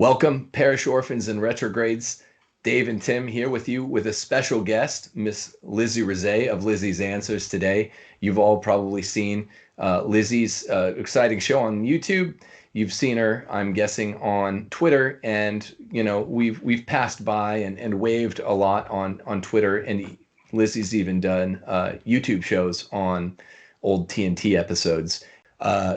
Welcome, parish orphans and retrogrades. Dave and Tim here with you with a special guest, Miss Lizzie Reezay of Lizzie's Answers today. You've all probably seen Lizzie's exciting show on YouTube. You've seen her, I'm guessing, on Twitter, and we've passed by and waved a lot on Twitter, and Lizzie's even done YouTube shows on old TNT episodes.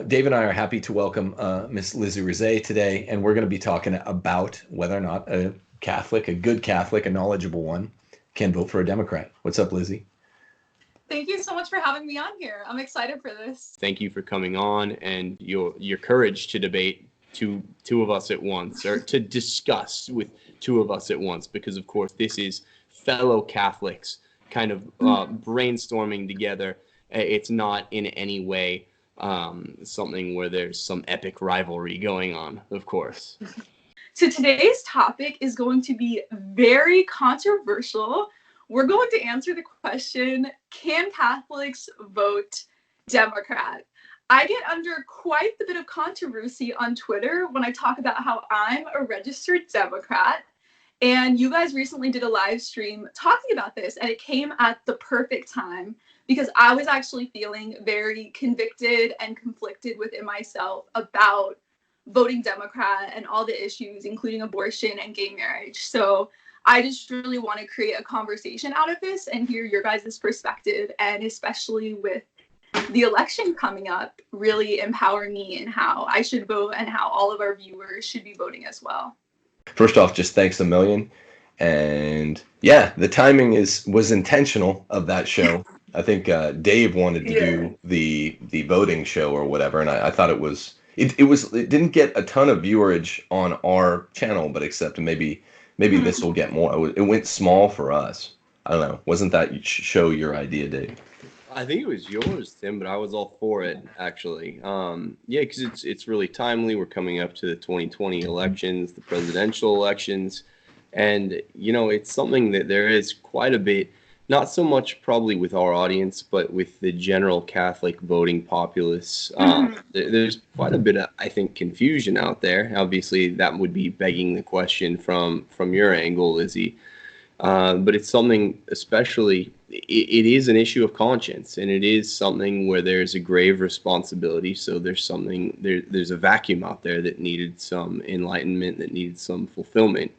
Dave and I are happy to welcome Miss Lizzie Reezay today, and we're going to be talking about whether or not a Catholic, a good Catholic, a knowledgeable one, can vote for a Democrat. What's up, Lizzie? Thank you so much for having me on here. I'm excited for this. Thank you for coming on and your courage to debate two of us at once, or to discuss with two of us at once, because of course this is fellow Catholics kind of brainstorming together. It's not in any way something where there's some epic rivalry going on, of course. So today's topic is going to be very controversial. We're going to answer the question, can Catholics vote Democrat? I get under quite a bit of controversy on Twitter when I talk about how I'm a registered Democrat. And you guys recently did a live stream talking about this, and it came at the perfect time because I was actually feeling very convicted and conflicted within myself about voting Democrat and all the issues, including abortion and gay marriage. So I just really want to create a conversation out of this and hear your guys' perspective, and especially with the election coming up, really empower me in how I should vote and how all of our viewers should be voting as well. First off, just thanks a million. And yeah, the timing was intentional of that show. I think Dave wanted to do the voting show or whatever, and I thought it didn't get a ton of viewerage on our channel, but except maybe this will get more. It went small for us. I don't know. Wasn't that show your idea, Dave? I think it was yours, Tim, but I was all for it, actually. Because it's really timely. We're coming up to the 2020 elections, the presidential elections, and it's something that there is quite a bit, not so much probably with our audience, but with the general Catholic voting populace. There's quite a bit of, I think, confusion out there. Obviously, that would be begging the question from your angle, Lizzie. But it's something, especially, it is an issue of conscience, and it is something where there's a grave responsibility. So there's a vacuum out there that needed some enlightenment, that needed some fulfillment,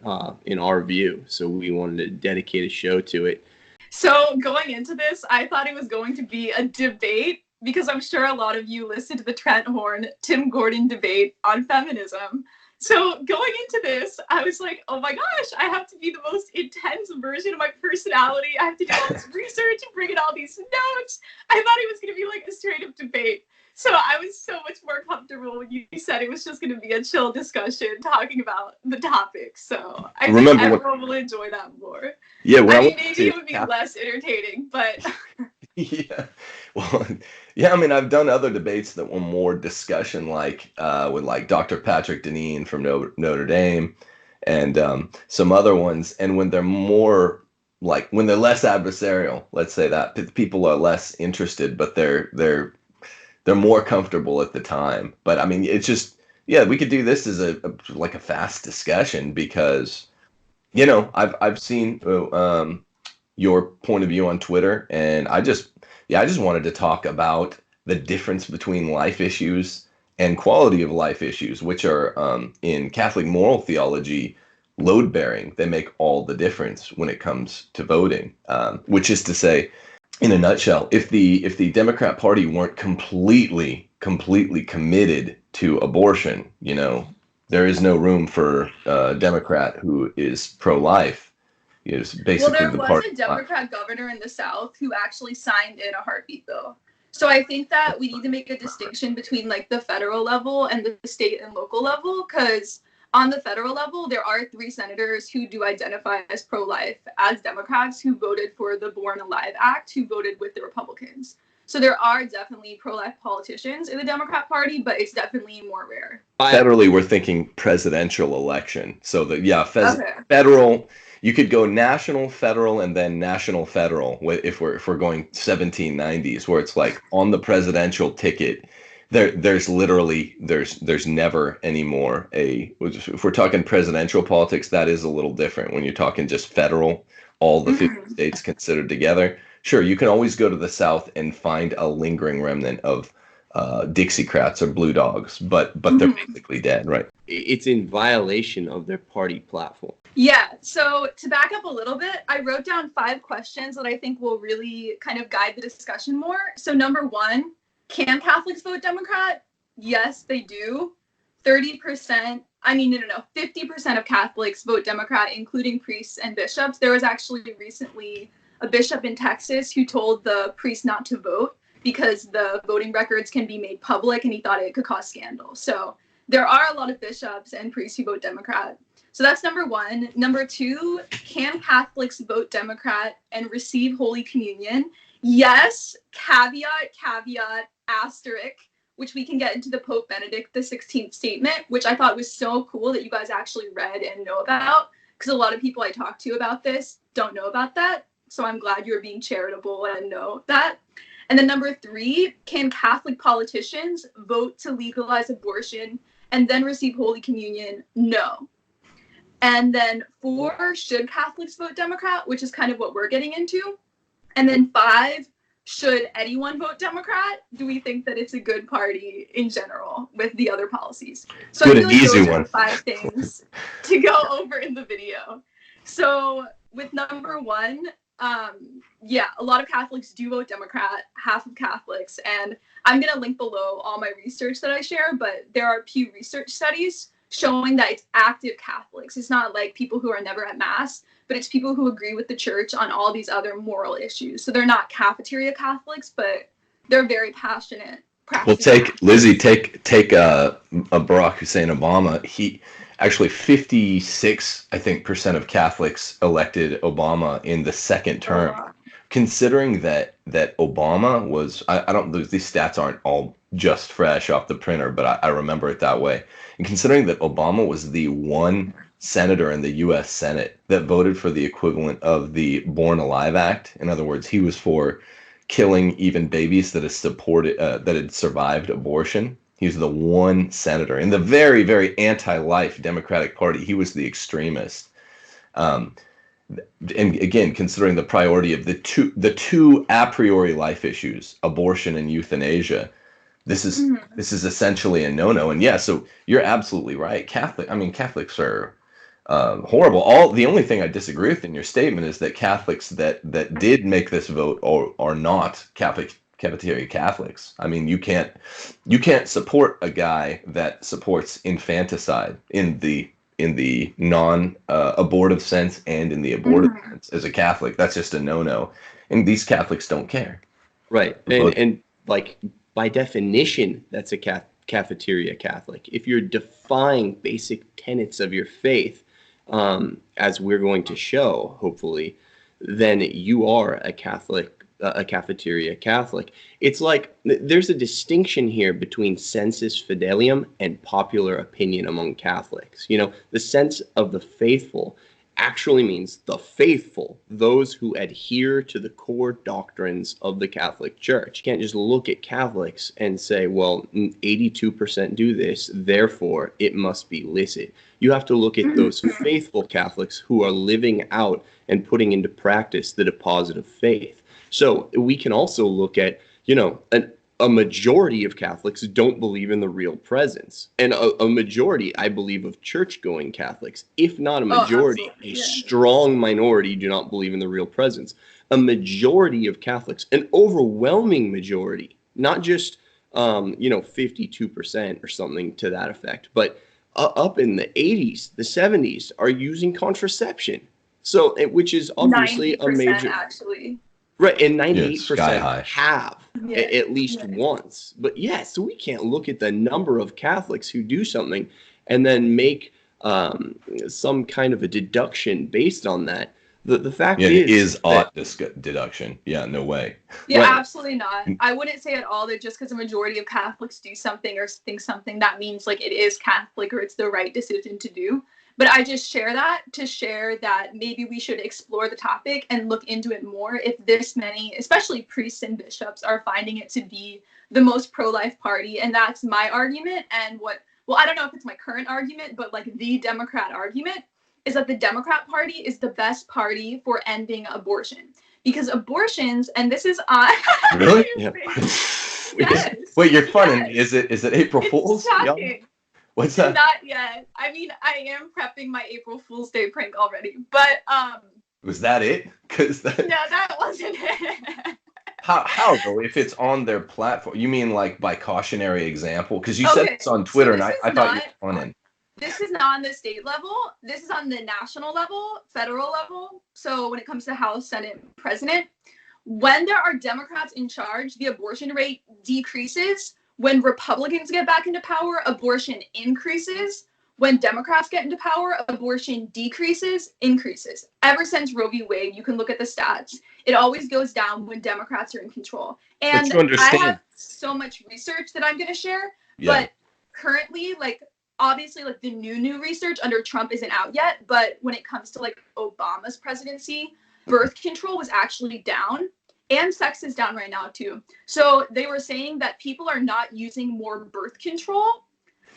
in our view. So we wanted to dedicate a show to it. So going into this, I thought it was going to be a debate, because I'm sure a lot of you listened to the Trent Horn, Tim Gordon debate on feminism. So going into this, I was like, oh my gosh, I have to be the most intense version of my personality. I have to do all this research and bring in all these notes. I thought it was going to be like a straight up debate. So I was so much more comfortable when you said it was just going to be a chill discussion talking about the topic. So I think everyone will enjoy that more. Yeah, well, maybe it would be less entertaining, but... Yeah. Well, yeah, I mean, I've done other debates that were more discussion, like with like Dr. Patrick Deneen from Notre Dame and some other ones. And when they're more like, when they're less adversarial, let's say that, people are less interested, but they're more comfortable at the time. But I mean, it's just, yeah, we could do this as a fast discussion because, I've seen your point of view on Twitter, and I just wanted to talk about the difference between life issues and quality of life issues, which are in Catholic moral theology load bearing. They make all the difference when it comes to voting, which is to say, in a nutshell, if the Democrat Party weren't completely committed to abortion, there is no room for a Democrat who is pro-life. Well, there was a Democrat governor in the South who actually signed in a heartbeat bill. So I think that we need to make a distinction between like the federal level and the state and local level, because on the federal level, there are 3 senators who do identify as pro-life as Democrats who voted for the Born Alive Act, who voted with the Republicans. So there are definitely pro-life politicians in the Democrat Party, but it's definitely more rare. Federally, we're thinking presidential election. So federal. You could go national, federal, and then national, federal if we're going 1790s, where it's like on the presidential ticket, there's never anymore if we're talking presidential politics, that is a little different. When you're talking just federal, all the 50 states considered together, sure, you can always go to the South and find a lingering remnant of Dixiecrats or Blue Dogs, but they're basically dead, right? It's in violation of their party platform. Yeah, so to back up a little bit, I wrote down 5 questions that I think will really kind of guide the discussion more. So number 1, can Catholics vote Democrat? Yes, they do. 30%, 50% of Catholics vote Democrat, including priests and bishops. There was actually recently a bishop in Texas who told the priest not to vote because the voting records can be made public, and he thought it could cause scandal. So there are a lot of bishops and priests who vote Democrat. So that's number 1. Number 2, can Catholics vote Democrat and receive Holy Communion? Yes, caveat, asterisk, which we can get into the Pope Benedict XVI statement, which I thought was so cool that you guys actually read and know about, because a lot of people I talk to about this don't know about that. So I'm glad you're being charitable and know that. And then number 3, can Catholic politicians vote to legalize abortion and then receive Holy Communion? No. And then 4, should Catholics vote Democrat, which is kind of what we're getting into. And then 5, should anyone vote Democrat? Do we think that it's a good party in general with the other policies? So good I feel and like easy those one. are 5 things to go over in the video. So with number 1, a lot of Catholics do vote Democrat, half of Catholics, and I'm going to link below all my research that I share, but there are Pew Research studies showing that it's active Catholics. It's not like people who are never at Mass, but it's people who agree with the church on all these other moral issues. So they're not cafeteria Catholics, but they're very passionate. Well, take Barack Hussein Obama. He actually 56, I think, % of Catholics elected Obama in the second term. Considering that Obama was, I don't, these stats aren't all just fresh off the printer, but I remember it that way. And considering that Obama was the one senator in the U.S. Senate that voted for the equivalent of the Born Alive Act. In other words, he was for killing even babies that had survived abortion. He was the one senator in the very, very anti-life Democratic Party. He was the extremist. And again, considering the priority of the two a priori life issues, abortion and euthanasia, this is essentially a no-no. And yeah, so you're absolutely right. Catholics are horrible. The only thing I disagree with in your statement is that Catholics that did make this vote are not cafeteria Catholics. I mean, you can't support a guy that supports infanticide in the non-abortive sense and in the abortive sense as a Catholic. That's just a no-no. And these Catholics don't care. Right. And like by definition, that's a cafeteria Catholic. If you're defying basic tenets of your faith, as we're going to show, hopefully, then you are a Catholic, a cafeteria Catholic. It's like there's a distinction here between sensus fidelium and popular opinion among Catholics. You know, the sense of the faithful actually means the faithful, those who adhere to the core doctrines of the Catholic Church. You can't just look at Catholics and say, well, 82% do this, therefore it must be licit. You have to look at those faithful Catholics who are living out and putting into practice the deposit of faith. So we can also look at, a majority of Catholics don't believe in the real presence. And a majority, I believe, of church-going Catholics, if not a majority, a strong minority do not believe in the real presence. A majority of Catholics, an overwhelming majority, not just, 52% or something to that effect, but up in the 80s, the 70s are using contraception. So, which is obviously a major... actually. Right, and 98% have at least once. But so we can't look at the number of Catholics who do something and then make some kind of a deduction based on that The fact Yeah, is ought that deduction. Yeah, no way. Yeah, right. absolutely not. I wouldn't say at all that just because a majority of Catholics do something or think something, that means like it is Catholic or it's the right decision to do. But I just share that to share that maybe we should explore the topic and look into it more if this many, especially priests and bishops, are finding it to be the most pro-life party. And that's my argument. And well, I don't know if it's my current argument, but like the Democrat argument is that the Democrat Party is the best party for ending abortion. Because abortions, and this is on. Really? Yeah. Yes. Wait, you're fun. Yes. Is it April It's Fool's? shocking. What's that? Not yet. I mean, I am prepping my April Fool's Day prank already, but Was that it? Because no, that wasn't it. how though? If it's on their platform, you mean like by cautionary example? Because you said Okay, it's on Twitter, so and I thought you were funning. This is not on the state level. This is on the national level, federal level. So when it comes to House, Senate, President, when there are Democrats in charge, the abortion rate decreases. When Republicans get back into power, abortion increases. When Democrats get into power, abortion decreases, increases. Ever since Roe v. Wade, you can look at the stats. It always goes down when Democrats are in control. And But you understand. I have so much research that I'm going to share, Yeah. but currently, like, obviously, like the new research under Trump isn't out yet, but when it comes to like Obama's presidency, birth control was actually down, and sex is down right now too. So they were saying that people are not using more birth control,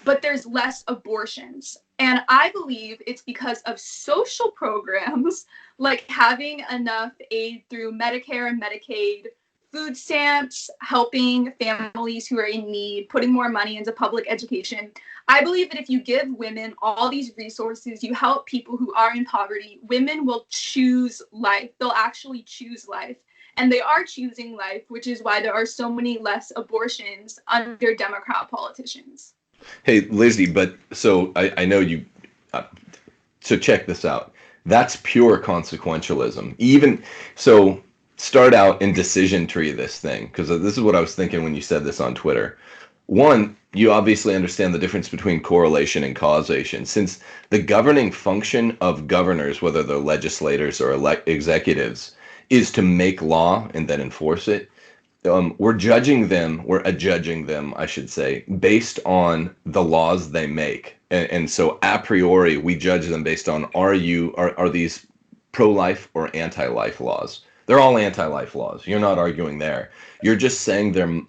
but there's less abortions. And I believe it's because of social programs like having enough aid through Medicare and Medicaid, food stamps, helping families who are in need, putting more money into public education. I believe that if you give women all these resources, you help people who are in poverty, women will choose life. They'll actually choose life. And they are choosing life, which is why there are so many less abortions under Democrat politicians. Hey, Lizzie, but so I know you. So check this out. That's pure consequentialism. Even so, start out in decision tree this thing, because this is what I was thinking when you said this on Twitter. One, you obviously understand the difference between correlation and causation. Since the governing function of governors, whether they're legislators or executives, is to make law and then enforce it, we're adjudging them, I should say, based on the laws they make. And so a priori, we judge them based on are these pro-life or anti-life laws? They're all anti-life laws. You're not arguing there. You're just saying there's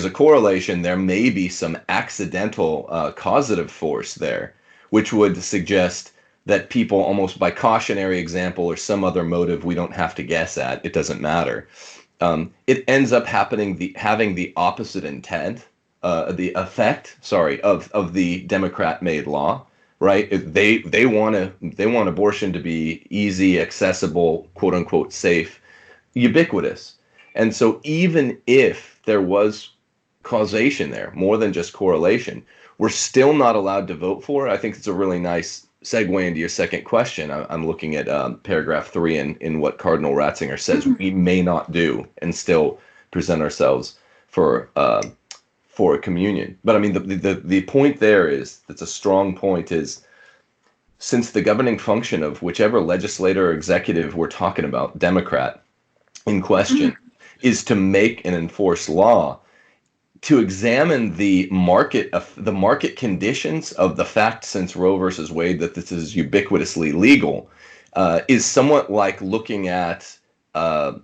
a correlation, there may be some accidental causative force there, which would suggest that people, almost by cautionary example or some other motive we don't have to guess at, it doesn't matter. It ends up having the opposite intent, the effect, of the Democrat-made law, right? They want abortion to be easy, accessible, quote unquote safe, ubiquitous, and so even if there was causation there, more than just correlation, we're still not allowed to vote for it. I think it's a really nice segue into your second question. I'm looking at paragraph 3 in what Cardinal Ratzinger says we may not do and still present ourselves for communion. But I mean, the point there is, that's a strong point, is since the governing function of whichever legislator or executive we're talking about, Democrat in question, is to make and enforce law, to examine the market conditions of the fact, since Roe versus Wade, that this is ubiquitously legal, is somewhat like looking at, how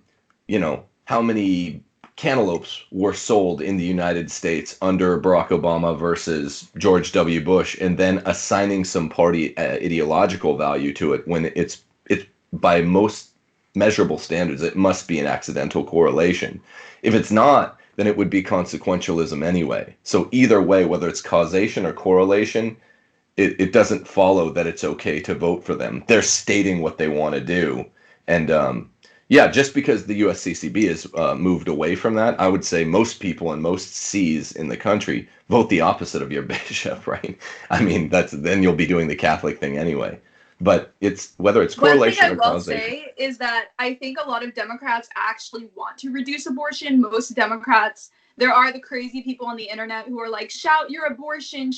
many cantaloupes were sold in the United States under Barack Obama versus George W. Bush, and then assigning some party ideological value to it, when it's by most measurable standards, it must be an accidental correlation. If it's not, then it would be consequentialism anyway. So either way, whether it's causation or correlation, it doesn't follow that it's okay to vote for them. They're stating what they want to do. And just because the USCCB has moved away from that, I would say most people and most Cs in the country vote the opposite of your bishop, right? I mean, then you'll be doing the Catholic thing anyway. But it's whether it's correlation or causation. One thing I will say is that I think a lot of Democrats actually want to reduce abortion. Most Democrats, there are the crazy people on the internet who are like, shout your abortion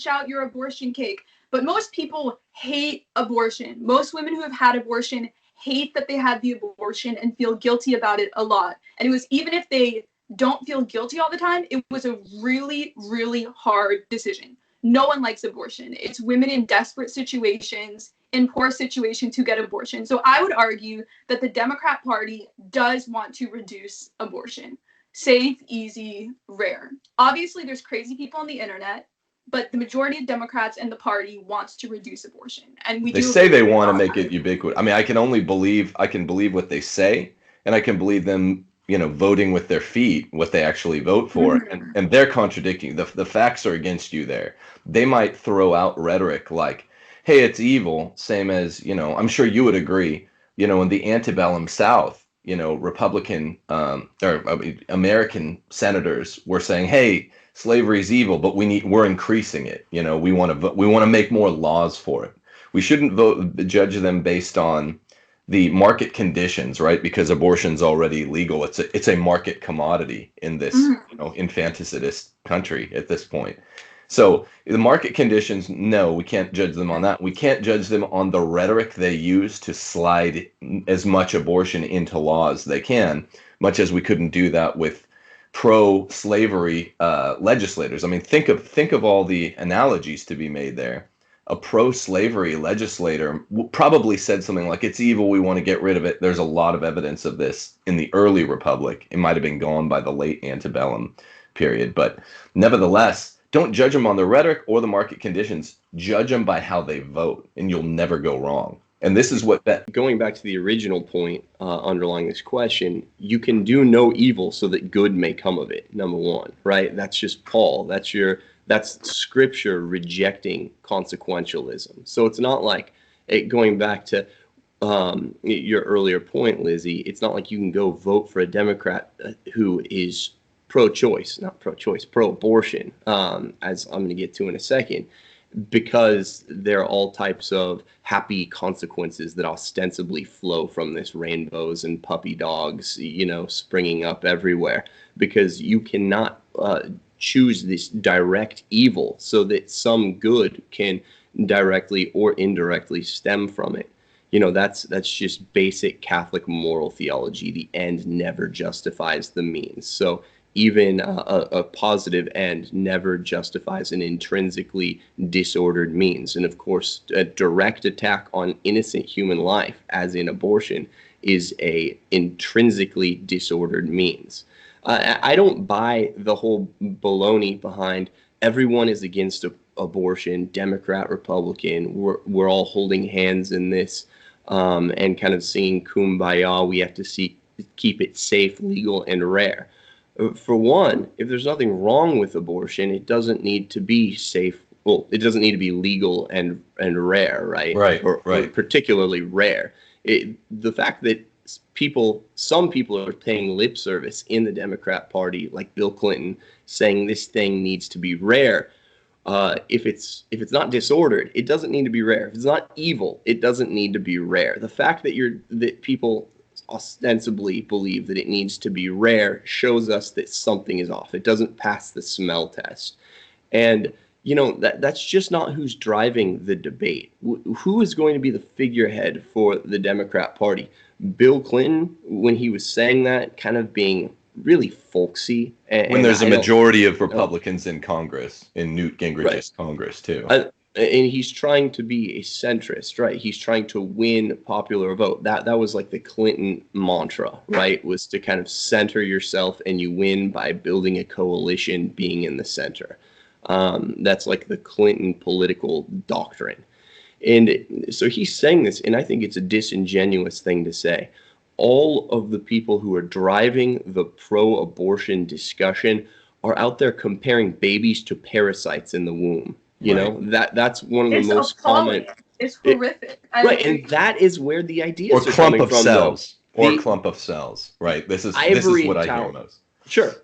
cake. But most people hate abortion. Most women who have had abortion hate that they had the abortion and feel guilty about it a lot. And it was, even if they don't feel guilty all the time, it was a really, really hard decision. No one likes abortion. It's women in desperate situations, in poor situations, who get abortion. So I would argue that the Democrat Party does want to reduce abortion. Safe, easy, rare. Obviously, there's crazy people on the internet, but the majority of Democrats and the party wants to reduce abortion. And they say they want to make it ubiquitous. I mean, I can believe what they say, and I can believe them, voting with their feet, what they actually vote for. Mm-hmm. And they're contradicting. The facts are against you there. They might throw out rhetoric like, hey, it's evil, same as, I'm sure you would agree, in the antebellum South, Republican American senators were saying, hey, slavery is evil, but we're increasing it. We want to make more laws for it. We shouldn't judge them based on the market conditions, right? Because abortion's already legal. It's a market commodity in this, infanticidist country at this point. So the market conditions, no, we can't judge them on that. We can't judge them on the rhetoric they use to slide as much abortion into law as they can, much as we couldn't do that with pro-slavery legislators. I mean, think of all the analogies to be made there. A pro-slavery legislator probably said something like, it's evil, we want to get rid of it. There's a lot of evidence of this in the early republic. It might have been gone by the late antebellum period. But nevertheless, don't judge them on the rhetoric or the market conditions. Judge them by how they vote, and you'll never go wrong. And this is what going back to the original point underlying this question, you can do no evil so that good may come of it. Number one, right? That's just Paul. That's scripture rejecting consequentialism. So it's not like going back to your earlier point, Lizzie. It's not like you can go vote for a Democrat who is pro-abortion, as I'm going to get to in a second, because there are all types of happy consequences that ostensibly flow from this, rainbows and puppy dogs, springing up everywhere, because you cannot choose this direct evil so that some good can directly or indirectly stem from it. That's just basic Catholic moral theology. The end never justifies the means. So even a positive end never justifies an intrinsically disordered means. And of course, a direct attack on innocent human life, as in abortion, is a intrinsically disordered means. I don't buy the whole baloney behind everyone is against abortion, Democrat, Republican, we're all holding hands in this, and kind of singing kumbaya. We have to keep it safe, legal, and rare. For one, if there's nothing wrong with abortion, it doesn't need to be safe. Well, it doesn't need to be legal and rare, right? Right. Or particularly rare. The fact that some people are paying lip service in the Democrat Party, like Bill Clinton, saying this thing needs to be rare. If it's not disordered, it doesn't need to be rare. If it's not evil, it doesn't need to be rare. The fact that people ostensibly believe that it needs to be rare shows us that something is off. It doesn't pass the smell test. And that's just not who's driving the debate. Who is going to be the figurehead for the Democrat Party? Bill Clinton, when he was saying that, kind of being really folksy. When there's a majority of Republicans in Congress, in Newt Gingrich's Congress too. And he's trying to be a centrist, right? He's trying to win popular vote. That was like the Clinton mantra, right? Was to kind of center yourself, and you win by building a coalition, being in the center. That's like the Clinton political doctrine. And so he's saying this, and I think it's a disingenuous thing to say. All of the people who are driving the pro-abortion discussion are out there comparing babies to parasites in the womb. That's one of the most common. It's horrific. Right, and that is where the ideas are coming from. Clump of cells. Right. This is what I hear most. Sure.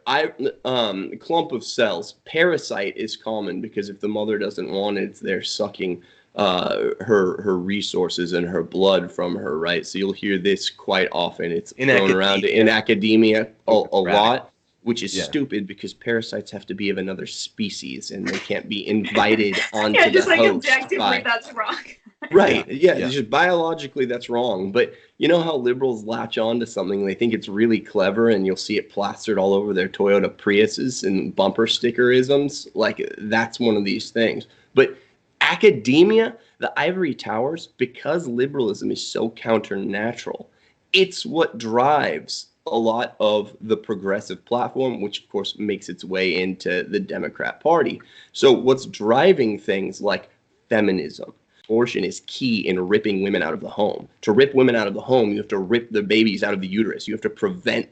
Clump of cells. Parasite is common because if the mother doesn't want it, they're sucking her resources and her blood from her, right? So you'll hear this quite often. It's thrown around in academia a lot. which is Yeah. stupid because parasites have to be of another species and they can't be invited onto Yeah, just the like host objectively, by... that's wrong. Right. Yeah. Yeah. Just biologically, that's wrong. But you know how liberals latch on to something, they think it's really clever, and you'll see it plastered all over their Toyota Priuses and bumper stickerisms. Like, that's one of these things. But academia, the ivory towers, because liberalism is so counternatural, it's what drives a lot of the progressive platform, which of course makes its way into the Democrat Party. So what's driving things like feminism? Abortion is key in ripping women out of the home. To rip women out of the home, you have to rip the babies out of the uterus. You have to prevent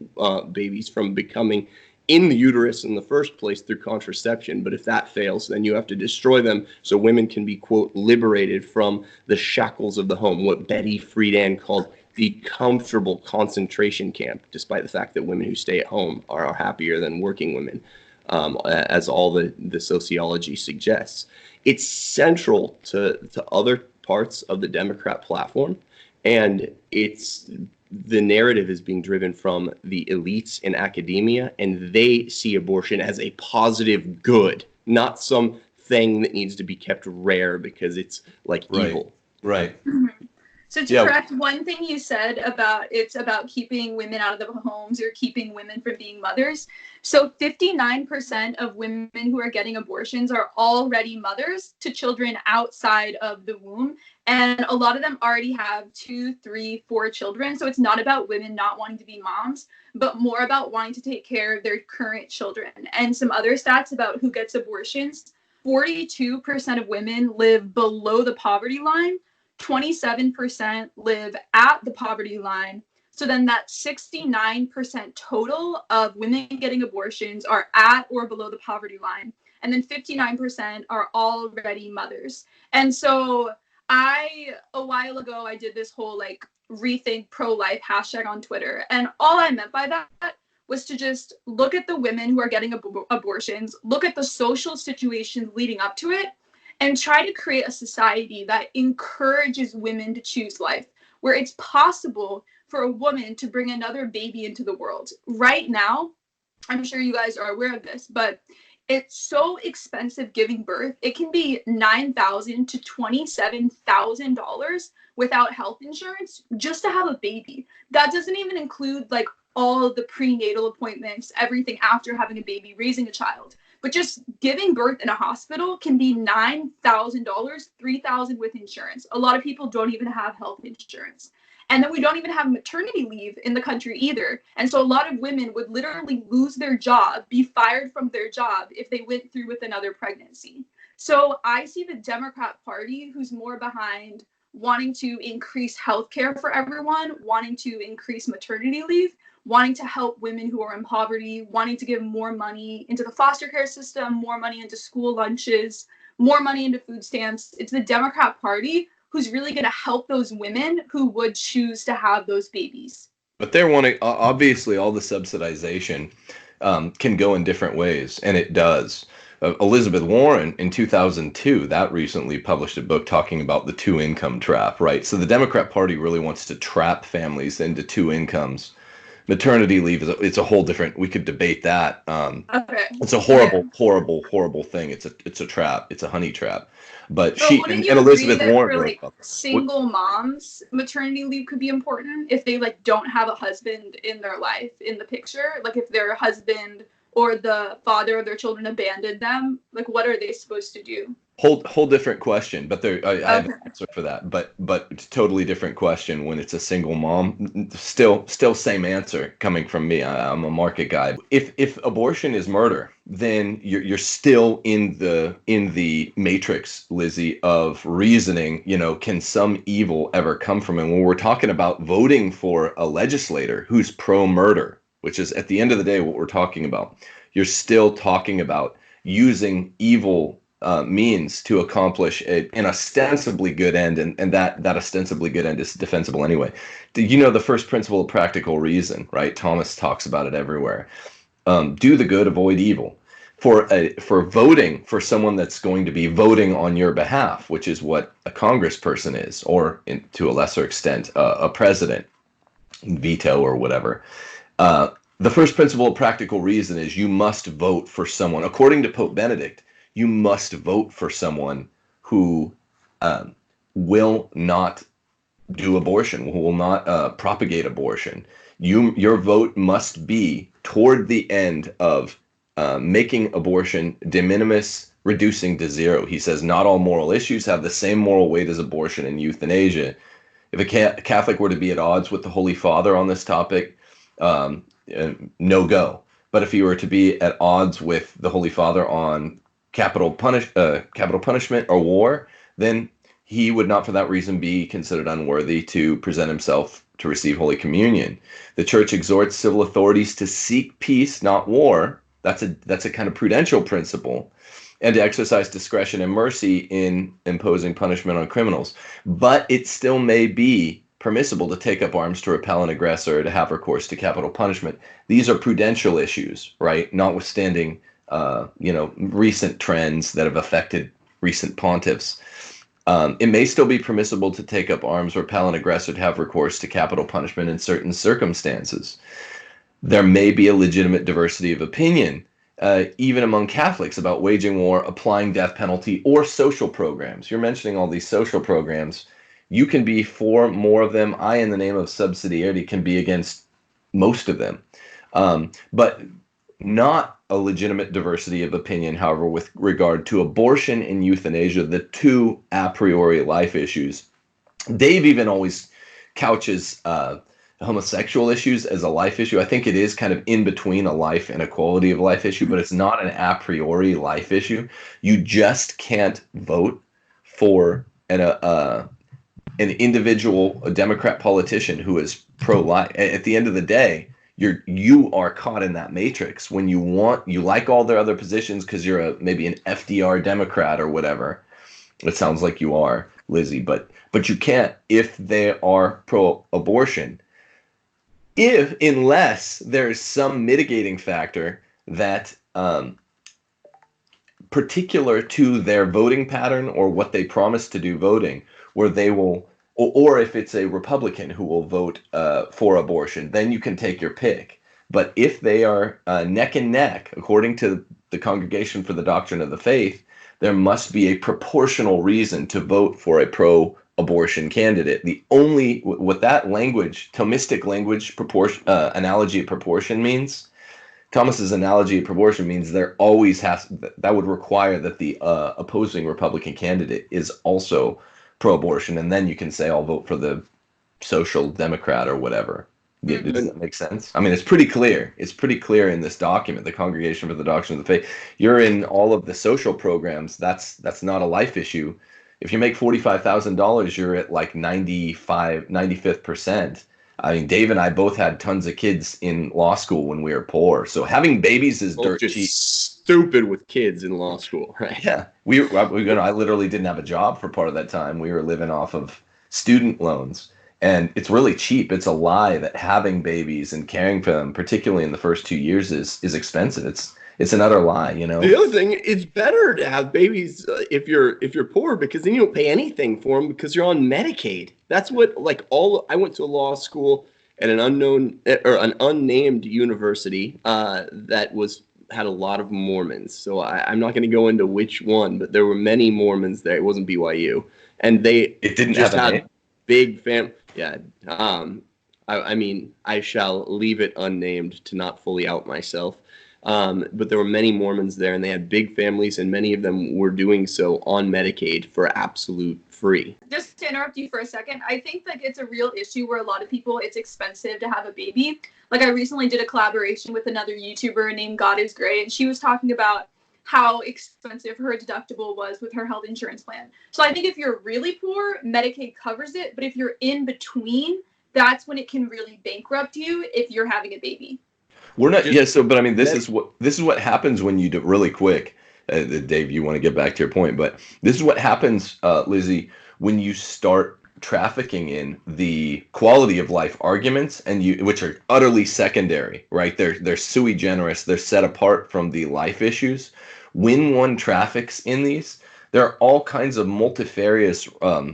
babies from becoming in the uterus in the first place through contraception. But if that fails, then you have to destroy them so women can be, quote, liberated from the shackles of the home, what Betty Friedan called the comfortable concentration camp, despite the fact that women who stay at home are happier than working women, as all the sociology suggests. It's central to other parts of the Democrat platform, and the narrative is being driven from the elites in academia, and they see abortion as a positive good, not some thing that needs to be kept rare because it's like evil. Right. So to correct one thing you said about it's about keeping women out of the homes or keeping women from being mothers. So 59% of women who are getting abortions are already mothers to children outside of the womb. And a lot of them already have 2, 3, 4 children. So it's not about women not wanting to be moms, but more about wanting to take care of their current children. And some other stats about who gets abortions: 42% of women live below the poverty line. 27% live at the poverty line. So then that 69% total of women getting abortions are at or below the poverty line. And then 59% are already mothers. And so a while ago, I did this whole like rethink pro-life hashtag on Twitter. And all I meant by that was to just look at the women who are getting abortions, look at the social situations leading up to it, and try to create a society that encourages women to choose life, where it's possible for a woman to bring another baby into the world. Right now, I'm sure you guys are aware of this, but it's so expensive giving birth. It can be $9,000 to $27,000 without health insurance just to have a baby. That doesn't even include like all of the prenatal appointments, everything after having a baby, raising a child. But just giving birth in a hospital can be $9,000, $3,000 with insurance. A lot of people don't even have health insurance. And then we don't even have maternity leave in the country either. And so a lot of women would literally lose their job, be fired from their job if they went through with another pregnancy. So I see the Democrat Party, who's more behind wanting to increase healthcare for everyone, wanting to increase maternity leave, wanting to help women who are in poverty, wanting to give more money into the foster care system, more money into school lunches, more money into food stamps. It's the Democrat Party who's really going to help those women who would choose to have those babies. But they're wanting, obviously, all the subsidization can go in different ways, and it does. Elizabeth Warren in 2002, that recently published a book talking about the two-income trap, right? So the Democrat Party really wants to trap families into two incomes. Maternity leave it's a whole different. We could debate that. Okay. It's a horrible thing. It's a trap. It's a honey trap. But so she and Elizabeth Warren for, like, single moms, maternity leave could be important if they like don't have a husband in their life in the picture. Like if their husband or the father of their children abandoned them, like what are they supposed to do? Whole different question, but I have an answer for that. But totally different question when it's a single mom. Still same answer coming from me. I'm a market guy. If abortion is murder, then you're still in the matrix, Lizzie, of reasoning. You know, can some evil ever come from it? When we're talking about voting for a legislator who's pro-murder, which is at the end of the day what we're talking about, you're still talking about using evil means to accomplish an ostensibly good end, and that ostensibly good end is defensible anyway. You know, the first principle of practical reason, right? Thomas talks about it everywhere. Do the good, avoid evil. For voting for someone that's going to be voting on your behalf, which is what a congressperson is, or to a lesser extent, a president, veto or whatever. the first principle of practical reason is you must vote for someone. According to Pope Benedict, you must vote for someone who will not do abortion, who will not propagate abortion. Your vote must be toward the end of making abortion de minimis, reducing to zero. He says not all moral issues have the same moral weight as abortion and euthanasia. If a Catholic were to be at odds with the Holy Father on this topic, no go. But if he were to be at odds with the Holy Father on capital punishment or war, then he would not for that reason be considered unworthy to present himself to receive Holy Communion. The Church exhorts civil authorities to seek peace, not war. That's a kind of prudential principle, and to exercise discretion and mercy in imposing punishment on criminals. But it still may be permissible to take up arms to repel an aggressor, to have recourse to capital punishment. These are prudential issues, right? Notwithstanding, recent trends that have affected recent pontiffs. It may still be permissible to take up arms, repel an aggressor, to have recourse to capital punishment in certain circumstances. There may be a legitimate diversity of opinion, even among Catholics, about waging war, applying death penalty, or social programs. You're mentioning all these social programs. You can be for more of them. I, in the name of subsidiarity, can be against most of them. But not a legitimate diversity of opinion, however, with regard to abortion and euthanasia, the two a priori life issues. Dave even always couches homosexual issues as a life issue. I think it is kind of in between a life and a quality of life issue, but it's not an a priori life issue. You just can't vote for an individual, a Democrat politician who is pro-life. At the end of the day, you are caught in that matrix when you like all their other positions because you're maybe an FDR Democrat or whatever. It sounds like you are, Lizzie, but you can't if they are pro-abortion. Unless there's some mitigating factor that particular to their voting pattern or what they promise to do voting, where they will, or if it's a Republican who will vote for abortion, then you can take your pick. But if they are neck and neck, according to the Congregation for the Doctrine of the Faith, there must be a proportional reason to vote for a pro-abortion candidate. The only, what that language, Thomistic language, analogy of proportion means, Thomas's analogy of proportion means there always has, that would require that the opposing Republican candidate is also pro-abortion, and then you can say I'll vote for the social democrat or whatever. Does that make sense? I mean, it's pretty clear. It's pretty clear in this document, the Congregation for the Doctrine of the Faith. You're in all of the social programs. That's not a life issue. If you make $45,000, you're at like 95th percent. I mean, Dave and I both had tons of kids in law school when we were poor. So having babies is dirt cheap. Stupid with kids in law school, right? Yeah, I literally didn't have a job for part of that time. We were living off of student loans, and it's really cheap. It's a lie that having babies and caring for them, particularly in the first 2 years, is expensive. It's another lie, you know. The other thing, it's better to have babies if you're poor, because then you don't pay anything for them because you're on Medicaid. That's what I went to a law school at an unnamed university that had a lot of Mormons. So I'm not going to go into which one, but there were many Mormons there. It wasn't BYU, and it didn't just have a name? Big fam. Yeah. I mean, I shall leave it unnamed to not fully out myself. But there were many Mormons there, and they had big families, and many of them were doing so on Medicaid for absolute free. Just to interrupt you for a second, I think it's a real issue where a lot of people, it's expensive to have a baby. Like, I recently did a collaboration with another YouTuber named God is Great, and she was talking about how expensive her deductible was with her health insurance plan. So I think if you're really poor, Medicaid covers it, but if you're in between, that's when it can really bankrupt you if you're having a baby. We're not, yeah. So, but I mean, this is what happens when you do really quick. Dave, you want to get back to your point, but this is what happens, Lizzie, when you start trafficking in the quality of life arguments, which are utterly secondary, right? They're sui generis. They're set apart from the life issues. When one traffics in these, there are all kinds of multifarious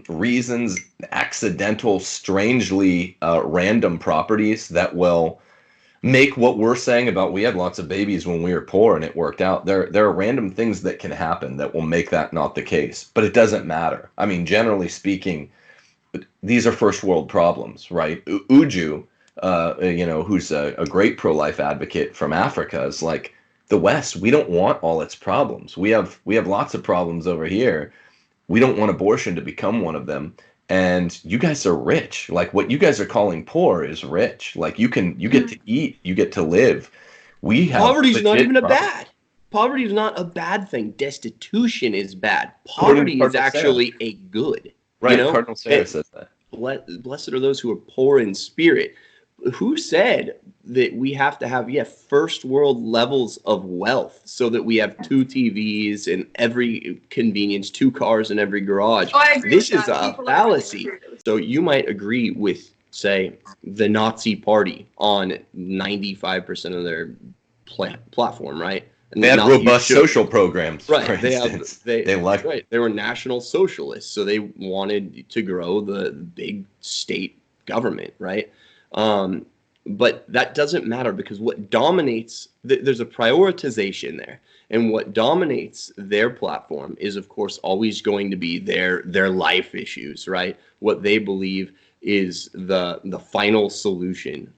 reasons, accidental, strangely random properties that will make what we're saying about we had lots of babies when we were poor and it worked out. There are random things that can happen that will make that not the case, but it doesn't matter. I mean, generally speaking, these are first world problems, right? Uju, who's a great pro-life advocate from Africa, is like, the West, we don't want all its problems. We have lots of problems over here. We don't want abortion to become one of them. And you guys are rich. Like, what you guys are calling poor is rich. Like, you get to eat, you get to live. We have Poverty's not legit even a problems. bad. Poverty is not a bad thing. Destitution is bad. According to Poverty is Cardinal Sarah. actually a good. Right, Cardinal Sarah says that. Blessed are those who are poor in spirit. Who said that we have to have first world levels of wealth so that we have 2 TVs and every convenience, 2 cars in every garage? Oh, I agree This with is that. a People fallacy. are So you might agree with, say, the Nazi Party on 95% of their platform, right? And They had not that you robust should. social programs, for Right. instance. They like right. They were national socialists, so they wanted to grow the big state government, right? But that doesn't matter, because what dominates, there's a prioritization there, and what dominates their platform is, of course, always going to be their life issues, right? What they believe is the final solution,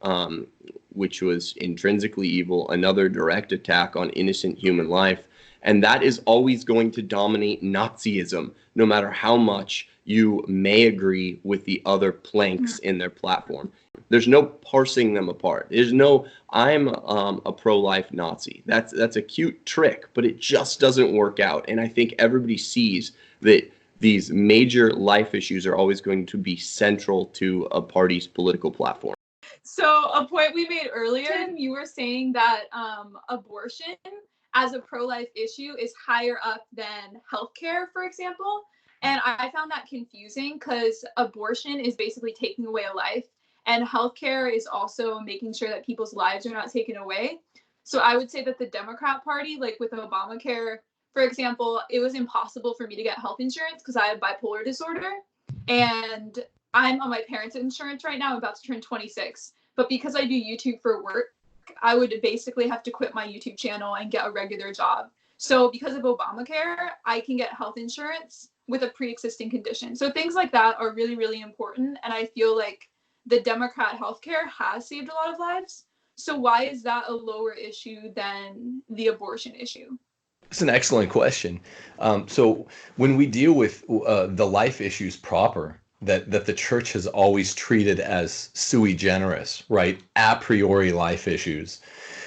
which was intrinsically evil, another direct attack on innocent human life. And that is always going to dominate Nazism, no matter how much you may agree with the other planks in their platform. There's no parsing them apart. There's no, I'm a pro-life Nazi. That's a cute trick, but it just doesn't work out. And I think everybody sees that these major life issues are always going to be central to a party's political platform. So a point we made earlier, you were saying that abortion as a pro-life issue is higher up than healthcare, for example. And I found that confusing, because abortion is basically taking away a life, and healthcare is also making sure that people's lives are not taken away. So I would say that the Democrat Party, like with Obamacare, for example, it was impossible for me to get health insurance because I have bipolar disorder. And I'm on my parents' insurance right now. I'm about to turn 26. But because I do YouTube for work, I would basically have to quit my YouTube channel and get a regular job. So because of Obamacare, I can get health insurance with a pre-existing condition. So things like that are really, really important. And I feel like the Democrat healthcare has saved a lot of lives. So why is that a lower issue than the abortion issue? It's an excellent question. So when we deal with the life issues proper that the church has always treated as sui generis, right? A priori life issues.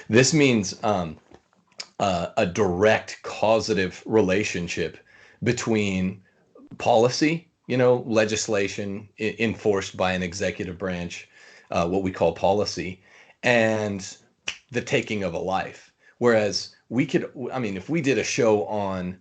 This means a direct causative relationship between policy, legislation enforced by an executive branch, what we call policy, and the taking of a life. Whereas if we did a show on,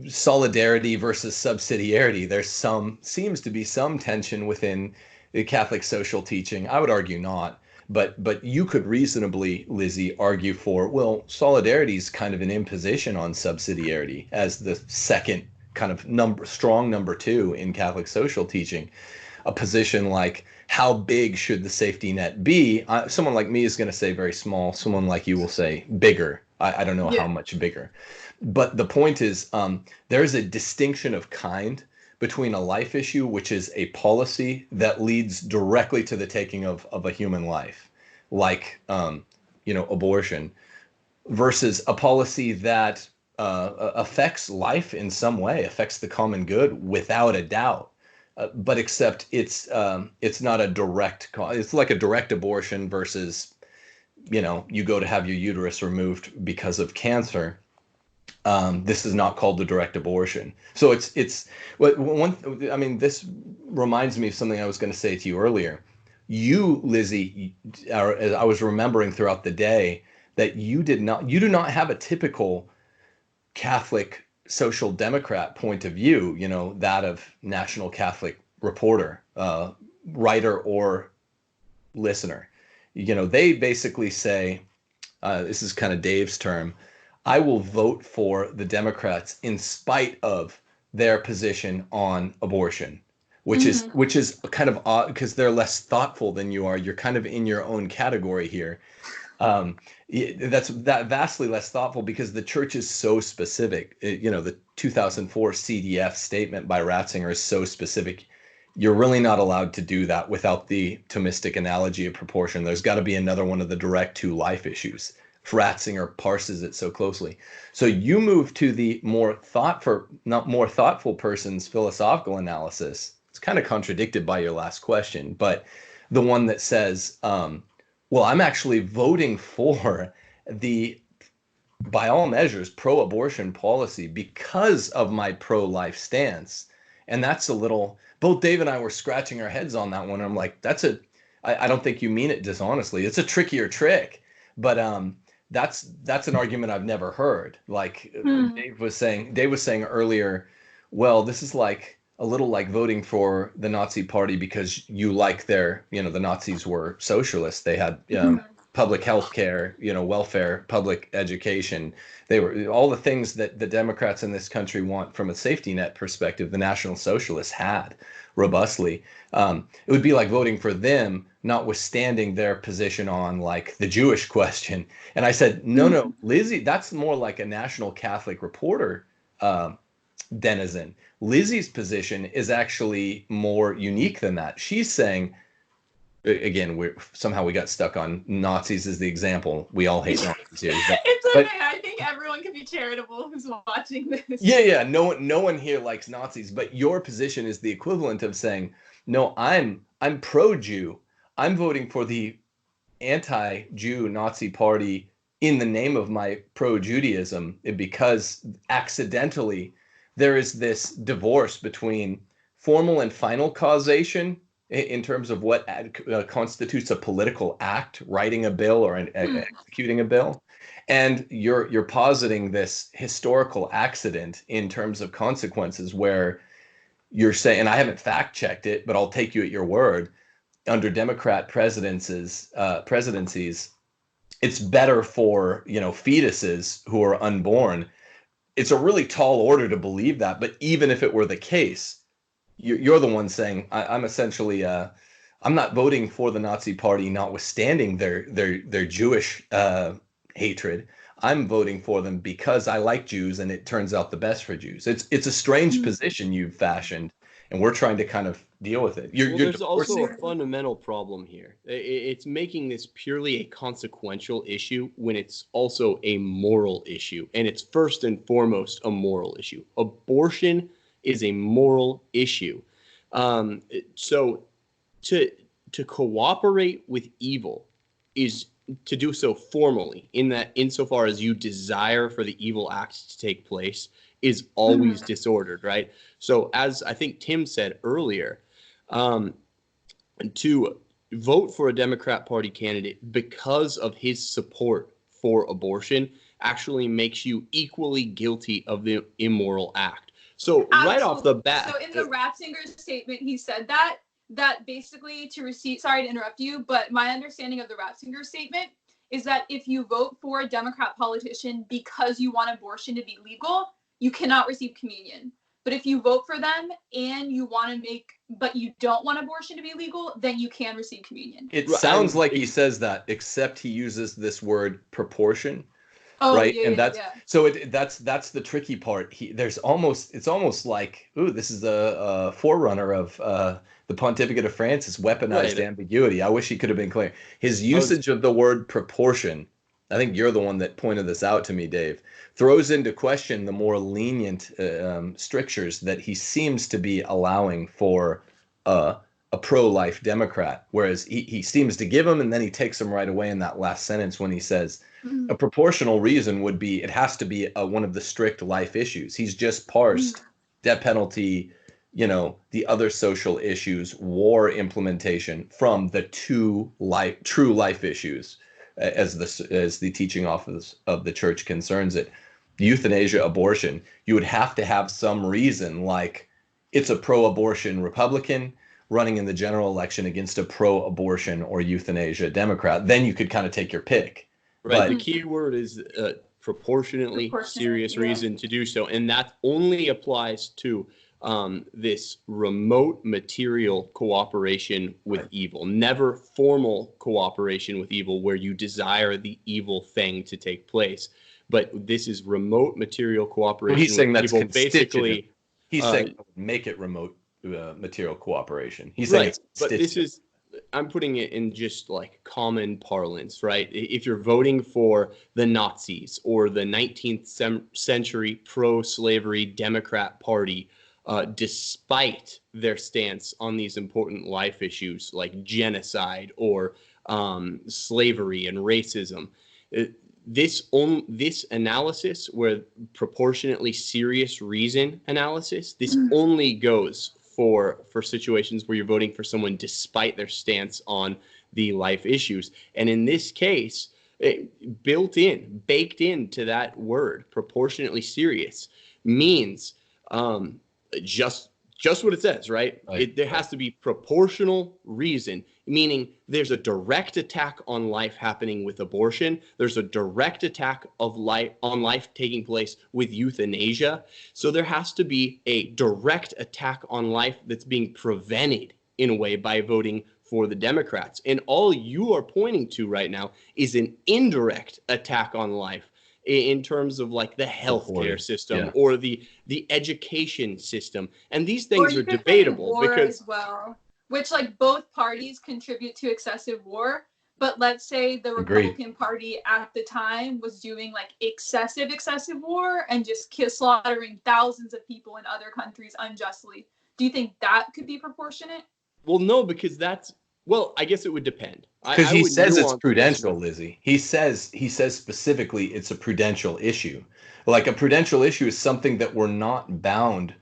solidarity versus subsidiarity, seems to be some tension within the Catholic social teaching. I would argue not, but you could reasonably, Lizzie, argue for, well, solidarity is kind of an imposition on subsidiarity as the second kind of strong number 2 in Catholic social teaching. A position like, how big should the safety net be? Someone like me is going to say very small. Someone like you will say bigger. I don't know how much bigger. But the point is, there is a distinction of kind between a life issue, which is a policy that leads directly to the taking of a human life, like abortion, versus a policy that affects life in some way, affects the common good without a doubt. But except it's not a direct cause. It's like a direct abortion versus, you go to have your uterus removed because of cancer. This is not called the direct abortion. So this reminds me of something I was going to say to you earlier. You, Lizzie, I was remembering throughout the day that you do not have a typical Catholic social democrat point of view, that of National Catholic Reporter, writer or listener. They basically say, this is kind of Dave's term, I will vote for the Democrats in spite of their position on abortion. which is kind of odd because they're less thoughtful than you are. You're kind of in your own category here. That's vastly less thoughtful because the church is so specific. The 2004 CDF statement by Ratzinger is so specific. You're really not allowed to do that without the Thomistic analogy of proportion. There's got to be another one of the direct to life issues. Ratzinger parses it so closely. So you move to the more thoughtful person's philosophical analysis. It's kind of contradicted by your last question, but the one that says, well, I'm actually voting for the, by all measures, pro-abortion policy because of my pro-life stance. And that's a little, both Dave and I were scratching our heads on that one. I'm like, I don't think you mean it dishonestly. It's a trickier trick, but that's an argument I've never heard. Like Dave was saying earlier, well, this is like a little like voting for the Nazi party because you like the Nazis were socialists. They had public health care, welfare, public education. They were all the things that the Democrats in this country want from a safety net perspective. The National Socialists had robustly. It would be like voting for them, notwithstanding their position on like the Jewish question. And I said, no, Lizzie, that's more like a National Catholic Reporter denizen. Lizzie's position is actually more unique than that. She's saying, again, we got stuck on Nazis as the example. We all hate Nazis here. It's okay. I think everyone can be charitable who's watching this. Yeah. No one here likes Nazis, but your position is the equivalent of saying, no, I'm pro-Jew. I'm voting for the anti-Jew Nazi party in the name of my pro-Judaism because accidentally there is this divorce between formal and final causation in terms of what constitutes a political act, writing a bill or executing a bill. And you're positing this historical accident in terms of consequences where you're saying, and I haven't fact checked it, but I'll take you at your word, under Democrat presidencies, it's better for, fetuses who are unborn. It's a really tall order to believe that, but even if it were the case, you're the one saying I'm essentially I'm not voting for the Nazi party, notwithstanding their Jewish hatred. I'm voting for them because I like Jews, and it turns out the best for Jews. It's a strange position you've fashioned, and we're trying to kind of deal with it. There's also a fundamental problem here. It's making this purely a consequential issue when it's also a moral issue, and it's first and foremost a moral issue. Abortion is a moral issue. So to cooperate with evil is to do so formally, in that insofar as you desire for the evil act to take place is always disordered, right? So as I think Tim said earlier, to vote for a Democrat Party candidate because of his support for abortion actually makes you equally guilty of the immoral act. So right off the bat. So in the Ratzinger statement, he said that basically sorry to interrupt you, but my understanding of the Ratzinger statement is that if you vote for a Democrat politician because you want abortion to be legal, you cannot receive communion. But if you vote for them and but you don't want abortion to be legal, then you can receive communion. It sounds like he says that, except he uses this word proportion. Oh, right, yeah, and that's yeah. so that's the tricky part. It's almost like, ooh, this is a forerunner of the Pontificate of Francis, weaponized ambiguity. I wish he could have been clear. His usage of the word proportion, I think you're the one that pointed this out to me, Dave, throws into question the more lenient strictures that he seems to be allowing for a pro-life Democrat, whereas he seems to give them and then he takes them right away in that last sentence when he says a proportional reason would be it has to be one of the strict life issues. He's just parsed death penalty, the other social issues, war implementation from the true life issues as the teaching office of the church concerns it. Euthanasia, abortion, you would have to have some reason, like it's a pro-abortion Republican running in the general election against a pro-abortion or euthanasia Democrat. Then you could kind of take your pick. Right. But the key word is proportionately serious reason to do so. And that only applies to this remote material cooperation with evil, never formal cooperation with evil where you desire the evil thing to take place. But this is remote material cooperation He's saying with that's evil. constitutive. Basically, He's saying make it remote material cooperation. He's saying right, it's but this constitutive. is, I'm putting it in just like common parlance, right? If you're voting for the Nazis or the 19th century pro-slavery Democrat Party, despite their stance on these important life issues like genocide or slavery and racism, this analysis, where proportionately serious reason analysis, this only goes for situations where you're voting for someone despite their stance on the life issues. And in this case, baked into that word, proportionately serious, means just what it says, right? There has to be proportional reason, meaning there's a direct attack on life happening with abortion. There's a direct attack on life taking place with euthanasia. So there has to be a direct attack on life that's being prevented in a way by voting for the Democrats. And all you are pointing to right now is an indirect attack on life in terms of like the healthcare system or the education system. And these things are debatable because as well, which like both parties contribute to excessive war. But let's say the Republican Party at the time was doing like excessive war and just slaughtering thousands of people in other countries unjustly. Do you think that could be proportionate? Well, no, because I guess it would depend. Because he says it's prudential, Lizzie. He says specifically it's a prudential issue. Like a prudential issue is something that we're not bound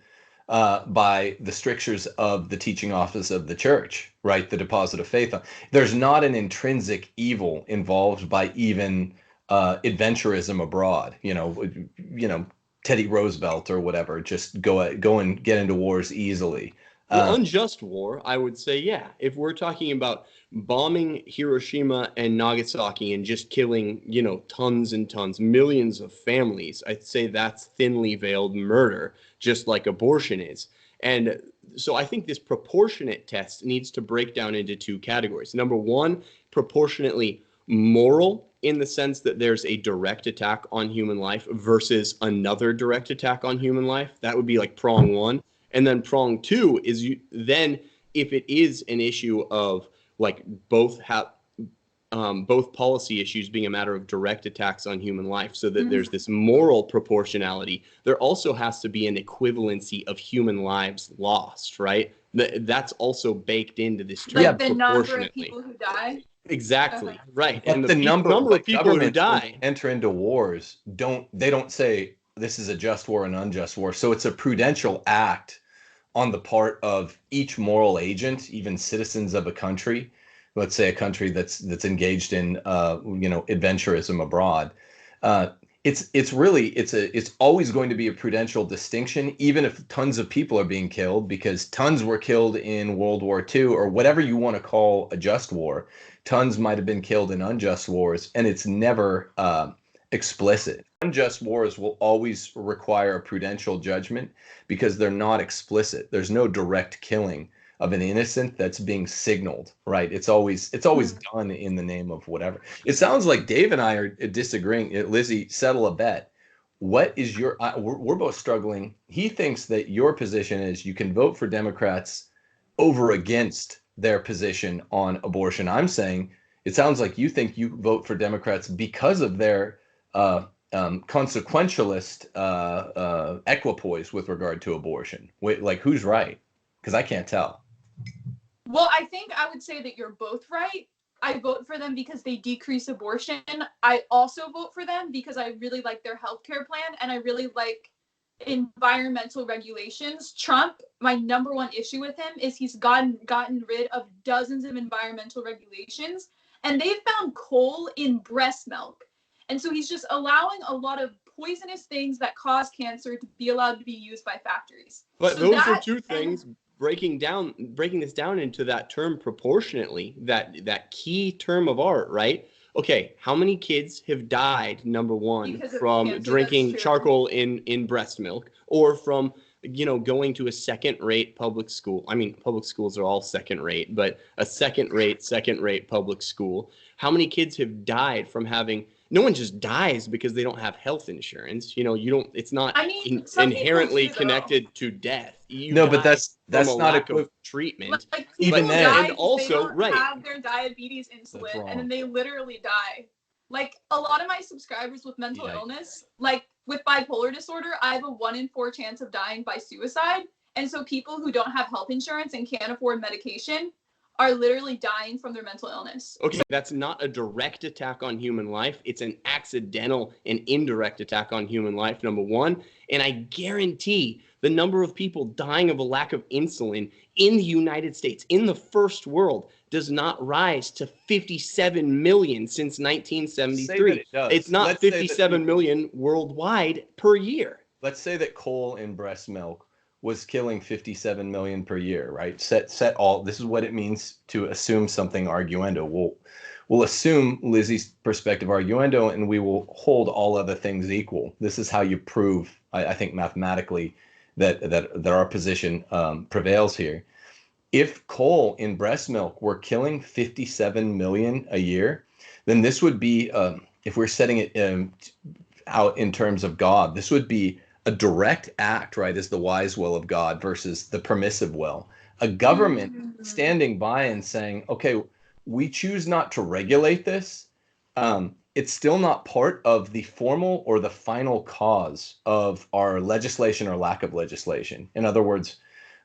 by the strictures of the teaching office of the church, right? The deposit of faith. There's not an intrinsic evil involved by even adventurism abroad. You know, Teddy Roosevelt or whatever. Just go and get into wars easily. Unjust war, I would say, yeah. If we're talking about bombing Hiroshima and Nagasaki and just killing, tons and tons, millions of families, I'd say that's thinly veiled murder, just like abortion is. And so I think this proportionate test needs to break down into two categories. Number one, proportionately moral, in the sense that there's a direct attack on human life versus another direct attack on human life. That would be like prong one. And then prong two is if it is an issue of like both policy issues being a matter of direct attacks on human life, so that there's this moral proportionality, there also has to be an equivalency of human lives lost, right? That's also baked into this term. Like the number of people who die. Exactly, right. But and the number of people who die enter into wars don't say this is a just war and unjust war. So it's a prudential act on the part of each moral agent, even citizens of a country, let's say a country that's engaged in adventurism abroad. It's always going to be a prudential distinction, even if tons of people are being killed, because tons were killed in World War II or whatever you want to call a just war. Tons might have been killed in unjust wars, and it's never explicit. Unjust wars will always require a prudential judgment because they're not explicit. There's no direct killing of an innocent that's being signaled, right? It's always done in the name of whatever. It sounds like Dave and I are disagreeing. Lizzie, settle a bet. What is your? We're both struggling. He thinks that your position is you can vote for Democrats over against their position on abortion. I'm saying it sounds like you think you vote for Democrats because of their consequentialist equipoise with regard to abortion. Wait, like who's right? Because I can't tell. Well, I think I would say that you're both right. I vote for them because they decrease abortion. I also vote for them because I really like their healthcare plan and I really like environmental regulations. Trump, my number one issue with him is he's gotten rid of dozens of environmental regulations, and they've found coal in breast milk. And so he's just allowing a lot of poisonous things that cause cancer to be allowed to be used by factories. But so those are two things. Breaking this down into that term proportionately, that key term of art, right? Okay, how many kids have died, number one, from drinking charcoal in breast milk, or from going to a second-rate public school. I mean, public schools are all second-rate, but a second-rate public school. How many kids have died from having? No one just dies because they don't have health insurance. You don't. It's not I mean, some people inherently do, though. connected to death. You No, but die that's from a not lack of treatment. Like Even people then- die and because also, they don't right. have their diabetes insulin, wrong. and then they literally die. Like a lot of my subscribers with mental Yikes. illness, like with bipolar disorder, I have a 1 in 4 chance of dying by suicide. And so people who don't have health insurance and can't afford medication are literally dying from their mental illness. Okay, that's not a direct attack on human life. It's an accidental and indirect attack on human life, number one. And I guarantee the number of people dying of a lack of insulin in the United States, in the first world, does not rise to 57 million since 1973. Say that it does. It's not Let's say that 57 million worldwide per year. Let's say that coal in breast milk was killing 57 million per year, right? Set all. This is what it means to assume something arguendo. We'll assume Lizzie's perspective arguendo, and we will hold all other things equal. This is how you prove, I think, mathematically that our position prevails here. If coal in breast milk were killing 57 million a year, then this would be, if we're setting it out in terms of God, this would be a direct act, right, is the wise will of God versus the permissive will. A government standing by and saying, okay, we choose not to regulate this. It's still not part of the formal or the final cause of our legislation or lack of legislation. In other words,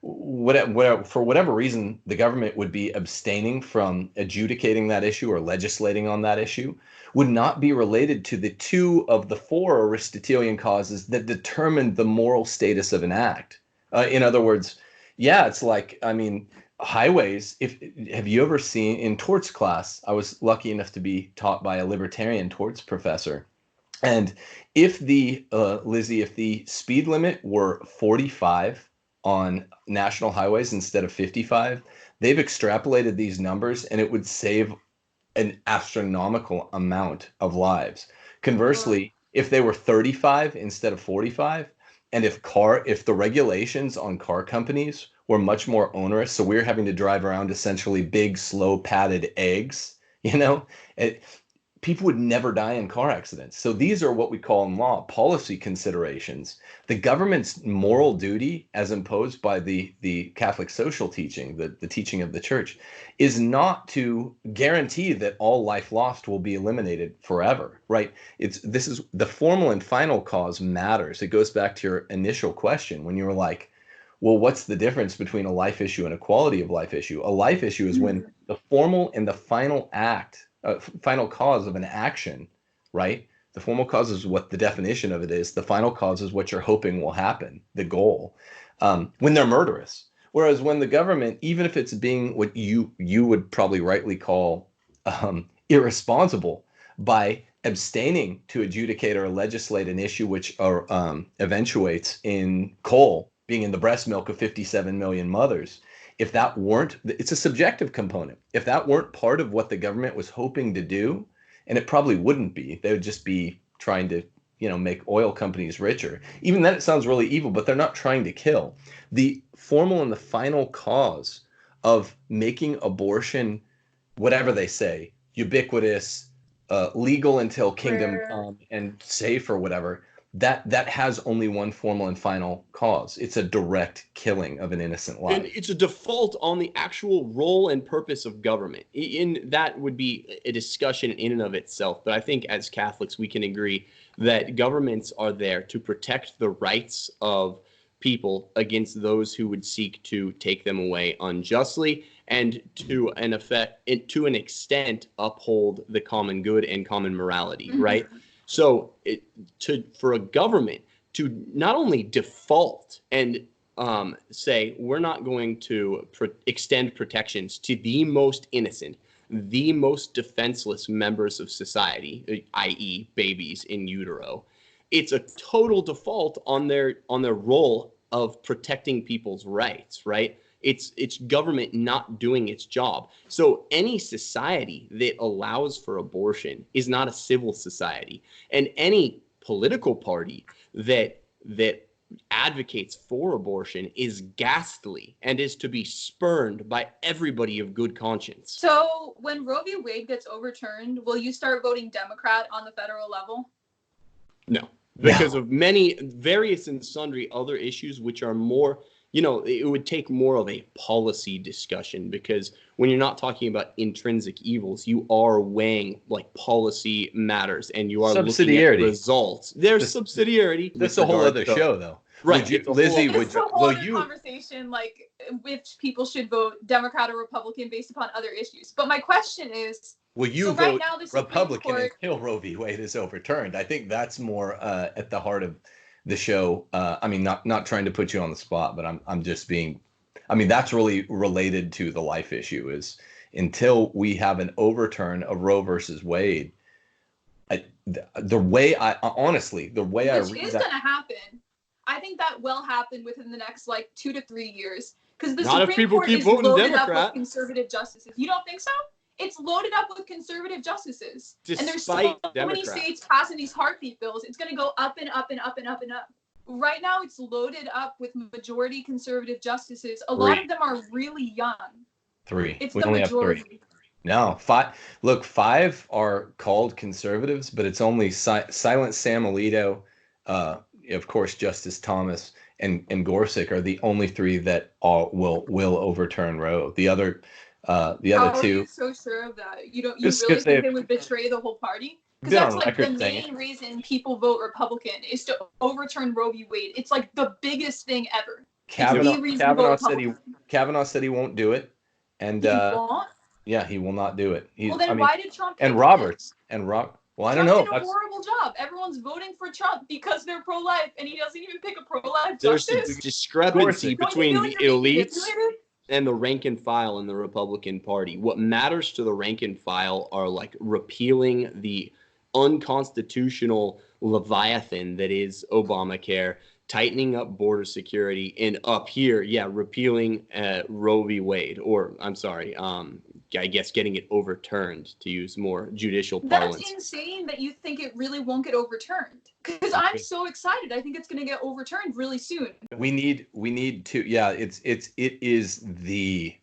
for whatever reason, the government would be abstaining from adjudicating that issue or legislating on that issue would not be related to the 2 of the 4 Aristotelian causes that determine the moral status of an act. In other words, yeah, it's like, I mean, highways, have you ever seen in torts class? I was lucky enough to be taught by a libertarian torts professor. And if Lizzie, if the speed limit were 45 on national highways instead of 55, they've extrapolated these numbers and it would save an astronomical amount of lives. Conversely, if they were 35 instead of 45, and if the regulations on car companies were much more onerous, so we're having to drive around essentially big, slow padded eggs, people would never die in car accidents. So these are what we call in law policy considerations. The government's moral duty, as imposed by the Catholic social teaching, the teaching of the church, is not to guarantee that all life lost will be eliminated forever, right? This is the formal and final cause matters. It goes back to your initial question when you were like, well, what's the difference between a life issue and a quality of life issue? A life issue is when the formal and the final final cause of an action, right? The formal cause is what the definition of it is. The final cause is what you're hoping will happen, the goal, when they're murderous. Whereas when the government, even if it's being what you would probably rightly call irresponsible by abstaining to adjudicate or legislate an issue which eventuates in coal being in the breast milk of 57 million mothers, if that weren't, it's a subjective component. If that weren't part of what the government was hoping to do, and it probably wouldn't be, they would just be trying to, make oil companies richer. Even then it sounds really evil, but they're not trying to kill. The formal and the final cause of making abortion, whatever they say, ubiquitous, legal until kingdom come, and safe or whatever, that has only one formal and final cause. It's a direct killing of an innocent life. And it's a default on the actual role and purpose of government. That would be a discussion in and of itself. But I think as Catholics, we can agree that governments are there to protect the rights of people against those who would seek to take them away unjustly, and to an extent uphold the common good and common morality, right? So for a government to not only default and say, we're not going to extend protections to the most innocent, the most defenseless members of society, i.e. babies in utero, it's a total default on their role of protecting people's rights, right? It's government not doing its job. So any society that allows for abortion is not a civil society. And any political party that advocates for abortion is ghastly and is to be spurned by everybody of good conscience. So when Roe v. Wade gets overturned, will you start voting Democrat on the federal level? No, because of many various and sundry other issues, which are more, it would take more of a policy discussion, because when you're not talking about intrinsic evils, you are weighing like policy matters and you are looking at results. There's subsidiarity. That's a whole other show, though. Right. Lizzie, it's a whole other conversation, like which people should vote Democrat or Republican based upon other issues. But my question is, will you so vote right now, the Republican Court, until Roe v. Wade is overturned? I think that's more at the heart of the show. I mean, not trying to put you on the spot, but I'm just being. I mean, that's really related to the life issue. Is until we have an overturn of Roe versus Wade, the way I read which is that, going to happen. I think that will happen within the next like 2 to 3 years, because the Not if Supreme people Court keep is voting loaded Democrat. up with conservative justices. You don't think so? It's loaded up with conservative justices. And there's so many states passing these heartbeat bills. It's going to go up and up and up and up and up. Right now, it's loaded up with majority conservative justices. A lot of them are really young. 3. It's we the only majority. have 3. No, 5. Look, 5 are called conservatives, but it's only Silent Sam Alito, of course, Justice Thomas and Gorsuch are the only 3 that will overturn Roe. The other 2. How are you so sure of that? You really think they would betray the whole party? Because that's like the main reason people vote Republican is to overturn Roe v. Wade. It's like the biggest thing ever. Kavanaugh said he won't do it, and he won't? Yeah, he will not do it. Why did Trump pick Roberts and Well, I don't know. Trump did a horrible job. Everyone's voting for Trump because they're pro-life, and he doesn't even pick a pro-life justice. There's a discrepancy between the elites and the rank and file in the Republican Party. What matters to the rank and file are like repealing the unconstitutional leviathan that is Obamacare, tightening up border security, and up here, repealing Roe v. Wade, or I'm sorry, I guess getting it overturned, to use more judicial parlance. That's insane that you think it really won't get overturned. Because I'm so excited. I think it's going to get overturned really soon. We need to. Yeah, it is the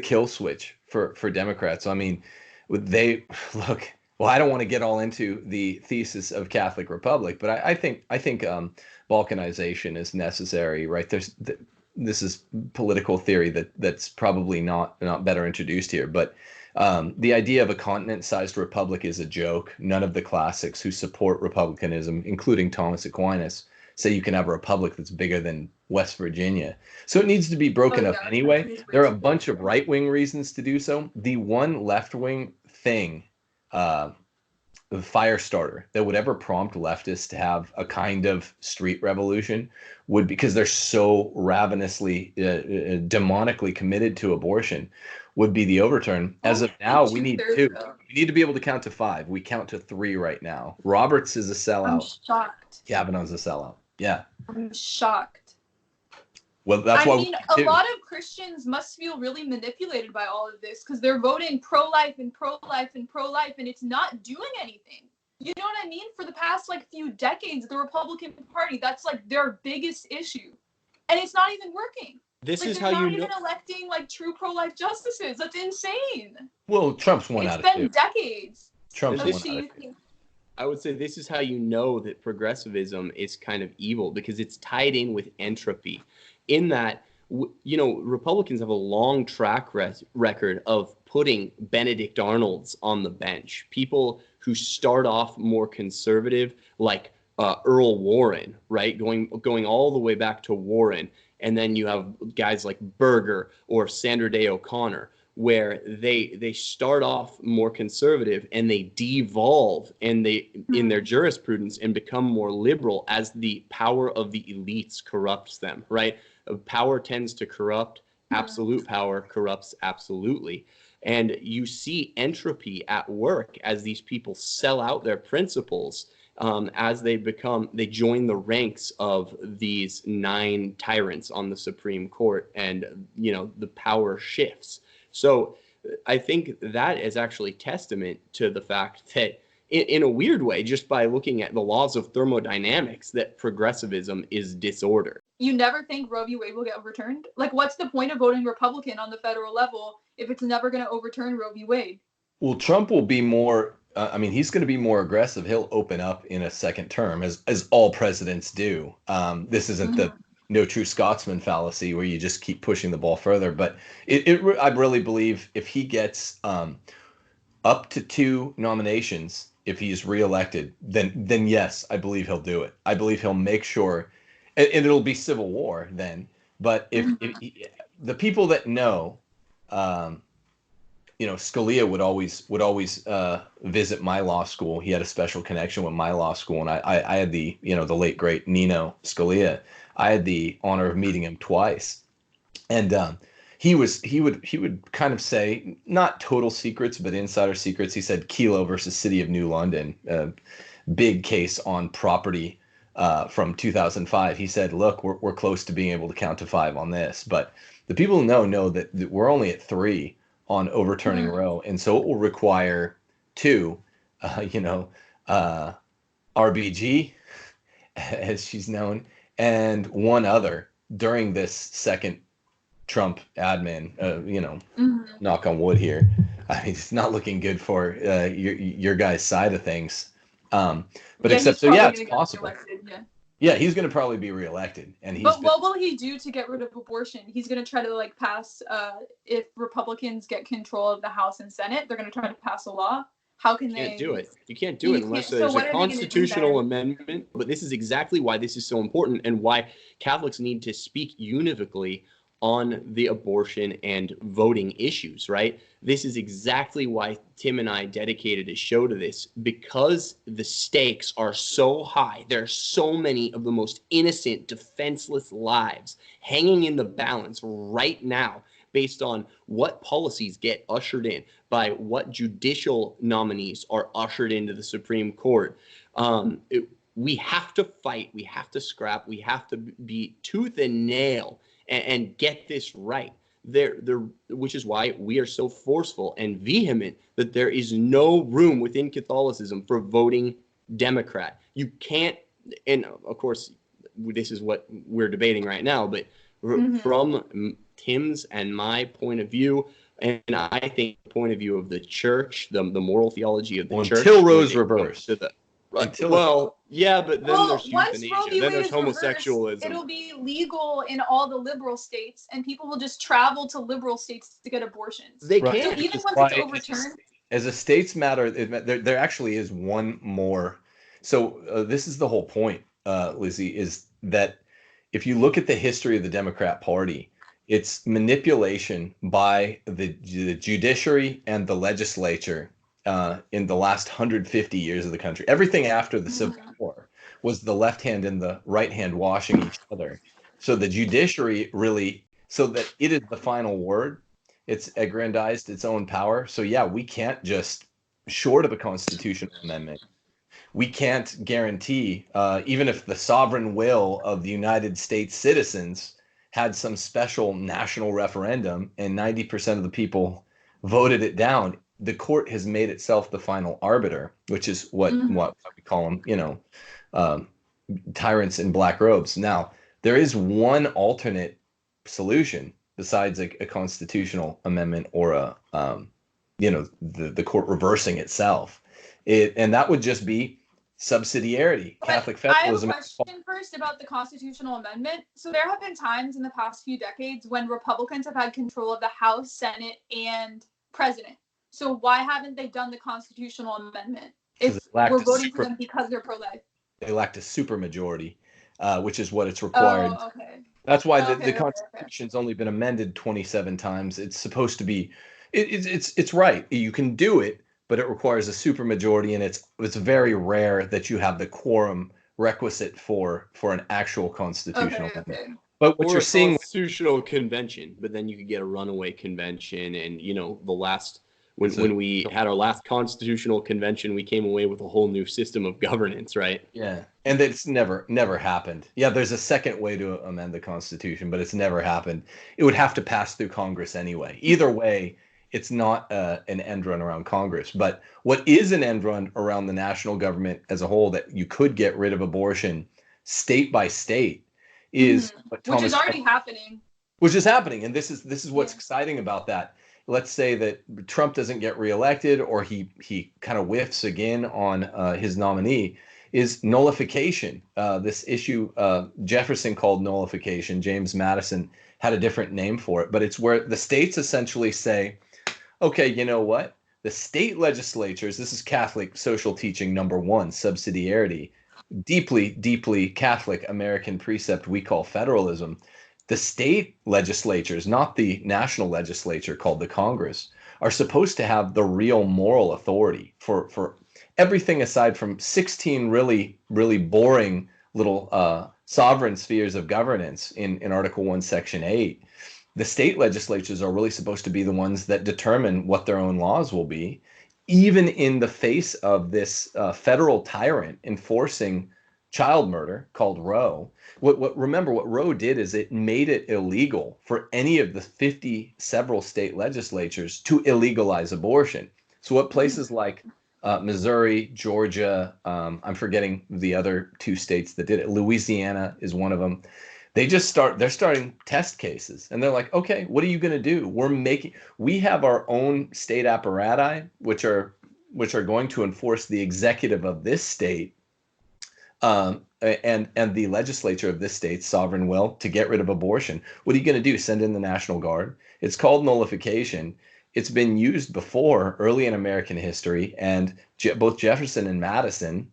kill switch for Democrats. I mean, they look. Well, I don't want to get all into the thesis of Catholic Republic, but I think balkanization is necessary, right? This is political theory that's probably not better introduced here, but the idea of a continent-sized republic is a joke. None of the classics who support republicanism, including Thomas Aquinas, say you can have a republic that's bigger than West Virginia. So it needs to be broken up anyway. There are a bunch of right-wing reasons to do so. The one left-wing thing, the fire starter that would ever prompt leftists to have a kind of street revolution would, because they're so ravenously, demonically committed to abortion, would be the overturn. As of now, we need 2. We need to be able to count to 5. We count to 3 right now. Roberts is a sellout. I'm shocked. Kavanaugh's a sellout. Yeah. I'm shocked. Well, that's why a lot of Christians must feel really manipulated by all of this, because they're voting pro-life and pro-life and pro-life, and it's not doing anything. You know what I mean? For the past few decades, the Republican Party, that's their biggest issue, and it's not even working. This is how you know. They're not even electing true pro-life justices. That's insane. Well, Trump's one out of 2. It's been decades. Trump's one out of 2. I would say this is how you know that progressivism is kind of evil, because it's tied in with entropy. In that, Republicans have a long track record of putting Benedict Arnolds on the bench. People who start off more conservative, like Earl Warren, right? Going all the way back to Warren. And then you have guys like Berger or Sandra Day O'Connor, where they start off more conservative and they devolve in their jurisprudence and become more liberal as the power of the elites corrupts them, right? Power tends to corrupt. Absolute power corrupts absolutely. And you see entropy at work as these people sell out their principles, as they join the ranks of these 9 tyrants on the Supreme Court, and the power shifts. So I think that is actually testament to the fact that in a weird way, just by looking at the laws of thermodynamics, that progressivism is disorder. You never think Roe v. Wade will get overturned? Like, what's the point of voting Republican on the federal level if it's never going to overturn Roe v. Wade? Well, Trump will be more, he's going to be more aggressive. He'll open up in a second term, as all presidents do. This isn't the no true Scotsman fallacy where you just keep pushing the ball further. But I really believe if he gets up to 2 nominations, if he's reelected, then yes, I believe he'll do it. I believe he'll make sure, and it'll be civil war then. But if the people that know, Scalia would always visit my law school. He had a special connection with my law school, and I had the late great Nino Scalia. I had the honor of meeting him twice, and he would kind of say, not total secrets, but insider secrets. He said Kelo versus City of New London, big case on property from 2005. He said, look, we're close to being able to count to 5 on this, but the people who know that we're only at 3 on overturning Roe, and so it will require 2, RBG, as she's known, and 1 other during this second Trump admin. Knock on wood here. I mean, it's not looking good for your guys' side of things. It's possible. Yeah, he's going to probably be reelected. But what will he do to get rid of abortion? He's going to try to pass, if Republicans get control of the House and Senate, they're going to try to pass a law. How can they? You can't do it. You can't do it unless there's a constitutional amendment. But this is exactly why this is so important, and why Catholics need to speak univocally on the abortion and voting issues, right? This is exactly why Tim and I dedicated a show to this, because the stakes are so high. There are so many of the most innocent, defenseless lives hanging in the balance right now based on what policies get ushered in, by what judicial nominees are ushered into the Supreme Court. We have to fight. We have to scrap. We have to be tooth and nail and get this right. Which is why we are so forceful and vehement that there is no room within Catholicism for voting Democrat. You can't, and of course, this is what we're debating right now, but from Tim's and my point of view, and I think the point of view of the church, the moral theology of the church. Until Roe's reversed. But then there's euthanasia, then there's homosexualism. It'll be legal in all the liberal states, and people will just travel to liberal states to get abortions. They can't. So even once it's overturned, as a states matter, there actually is one more. So this is the whole point, Lizzie, is that if you look at the history of the Democrat Party, it's manipulation by the judiciary and the legislature. In the last 150 years of the country, everything after the Civil War was the left hand and the right hand washing each other. So the judiciary really, so that it is the final word, it's aggrandized its own power. So yeah, we can't just, short of a constitutional amendment, we can't guarantee, even if the sovereign will of the United States citizens had some special national referendum and 90% of the people voted it down, the court has made itself the final arbiter, which is what we call them, tyrants in black robes. Now, there is one alternate solution besides a constitutional amendment or the court reversing itself. And that would just be subsidiarity, Catholic federalism. I have a question first about the constitutional amendment. So there have been times in the past few decades when Republicans have had control of the House, Senate, and President. So why haven't they done the constitutional amendment if we're voting for them because they're pro-life? They lacked a supermajority, which is what it's required. Oh, okay. That's why the Constitution's only been amended 27 times. It's supposed to be, it's right. You can do it, but it requires a supermajority, and it's very rare that you have the quorum requisite for an actual constitutional amendment. Okay. But what you're seeing, constitutional convention, but then you could get a runaway convention, and the last. When we had our last constitutional convention, we came away with a whole new system of governance, right? Yeah, and it's never happened. Yeah, there's a second way to amend the Constitution, but it's never happened. It would have to pass through Congress anyway. Either way, it's not an end run around Congress. But what is an end run around the national government as a whole, that you could get rid of abortion state by state, is what Which is Thomas already happening. which is happening. And this is what's exciting about that. Let's say that Trump doesn't get reelected, or he kind of whiffs again on his nominee, is nullification. This issue Jefferson called nullification. James Madison had a different name for it, but it's where the states essentially say, okay, you know what? The state legislatures, this is Catholic social teaching number one, subsidiarity, deeply, deeply Catholic American precept we call federalism. The state legislatures, not the national legislature called the Congress, are supposed to have the real moral authority for everything aside from 16 really, really boring little sovereign spheres of governance in Article 1, Section 8. The state legislatures are really supposed to be the ones that determine what their own laws will be, even in the face of this federal tyrant enforcing child murder called Roe. Remember, what Roe did is it made it illegal for any of the 50 several state legislatures to illegalize abortion. So what places like Missouri, Georgia, I'm forgetting the other two states that did it. Louisiana is one of them. They're starting test cases, and they're like, okay, what are you going to do? We have our own state apparati, which are going to enforce the executive of this state, and the legislature of this state's sovereign will to get rid of abortion. What are you going to do? Send in the National Guard? It's called nullification. It's been used before early in American history, and both Jefferson and Madison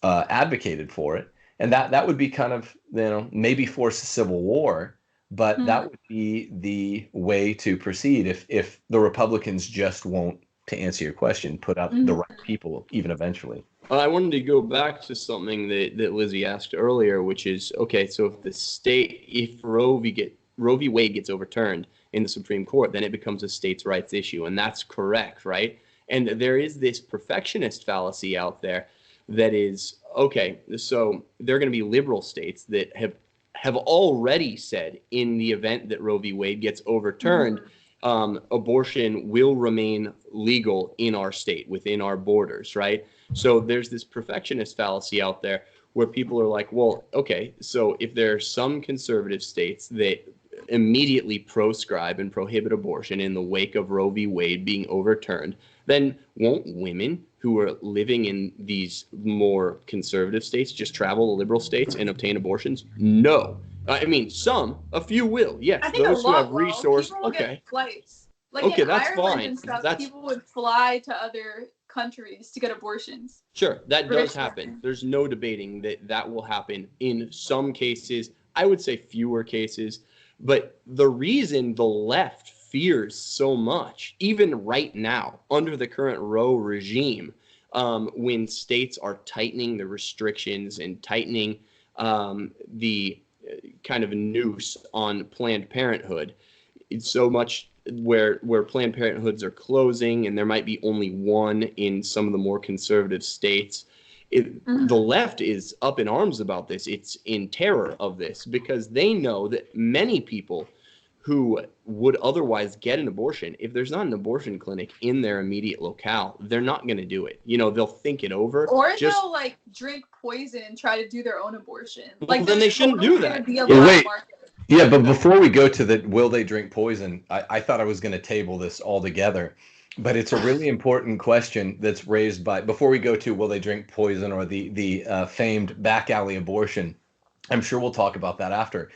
advocated for it. And that would be kind of, maybe force a civil war, but that would be the way to proceed if the Republicans just won't, to answer your question, put up the right people even eventually. I wanted to go back to something that Lizzie asked earlier, which is, okay, so if Roe v. Wade gets overturned in the Supreme Court, then it becomes a states' rights issue, and that's correct, right? And there is this perfectionist fallacy out there that is, okay, so there are going to be liberal states that have already said, in the event that Roe v. Wade gets overturned, abortion will remain legal in our state, within our borders, right? So there's this perfectionist fallacy out there where people are like, well, okay, so if there are some conservative states that immediately proscribe and prohibit abortion in the wake of Roe v. Wade being overturned, then won't women who are living in these more conservative states just travel to liberal states and obtain abortions? No. I mean, a few will. Yes, I think those a lot who have resource. People will get flights. Like okay, in that's Ireland fine. and stuff, people would fly to other countries to get abortions. Sure, that does happen. There's no debating that will happen in some cases. I would say fewer cases. But the reason the left fears so much, even right now, under the current Roe regime, when states are tightening the restrictions and tightening the kind of noose on Planned Parenthood, it's so much where Planned Parenthoods are closing, and there might be only one in some of the more conservative states. The left is up in arms about this. It's in terror of this because they know that many people who would otherwise get an abortion, if there's not an abortion clinic in their immediate locale, they're not going to do it. They'll think it over. Or they'll drink poison and try to do their own abortion. Well, then they shouldn't do that. Wait. Yeah, but before we go to the will they drink poison, I thought I was going to table this all together. But it's a really important question that's raised by, before we go to will they drink poison or the famed back alley abortion, I'm sure we'll talk about that after.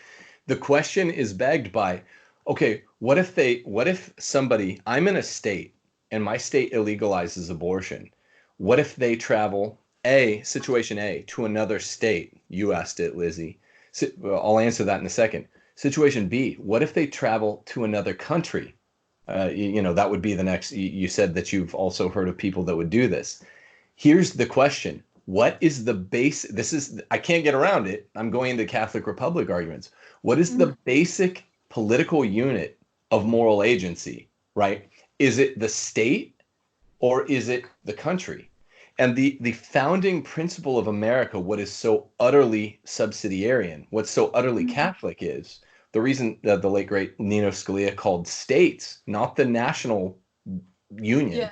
The question is begged by, okay, what if somebody, I'm in a state and my state illegalizes abortion. What if they travel, situation A, to another state? You asked it, Lizzie. I'll answer that in a second. Situation B, what if they travel to another country? That would be the next. You said that you've also heard of people that would do this. Here's the question. What is the base? I can't get around it. I'm going into Catholic Republic arguments. What is the basic political unit of moral agency, right? Is it the state or is it the country? And the founding principle of America, what is so utterly subsidiarian, what's so utterly Catholic is, the reason that the late great Nino Scalia called states, not the national union. Yeah.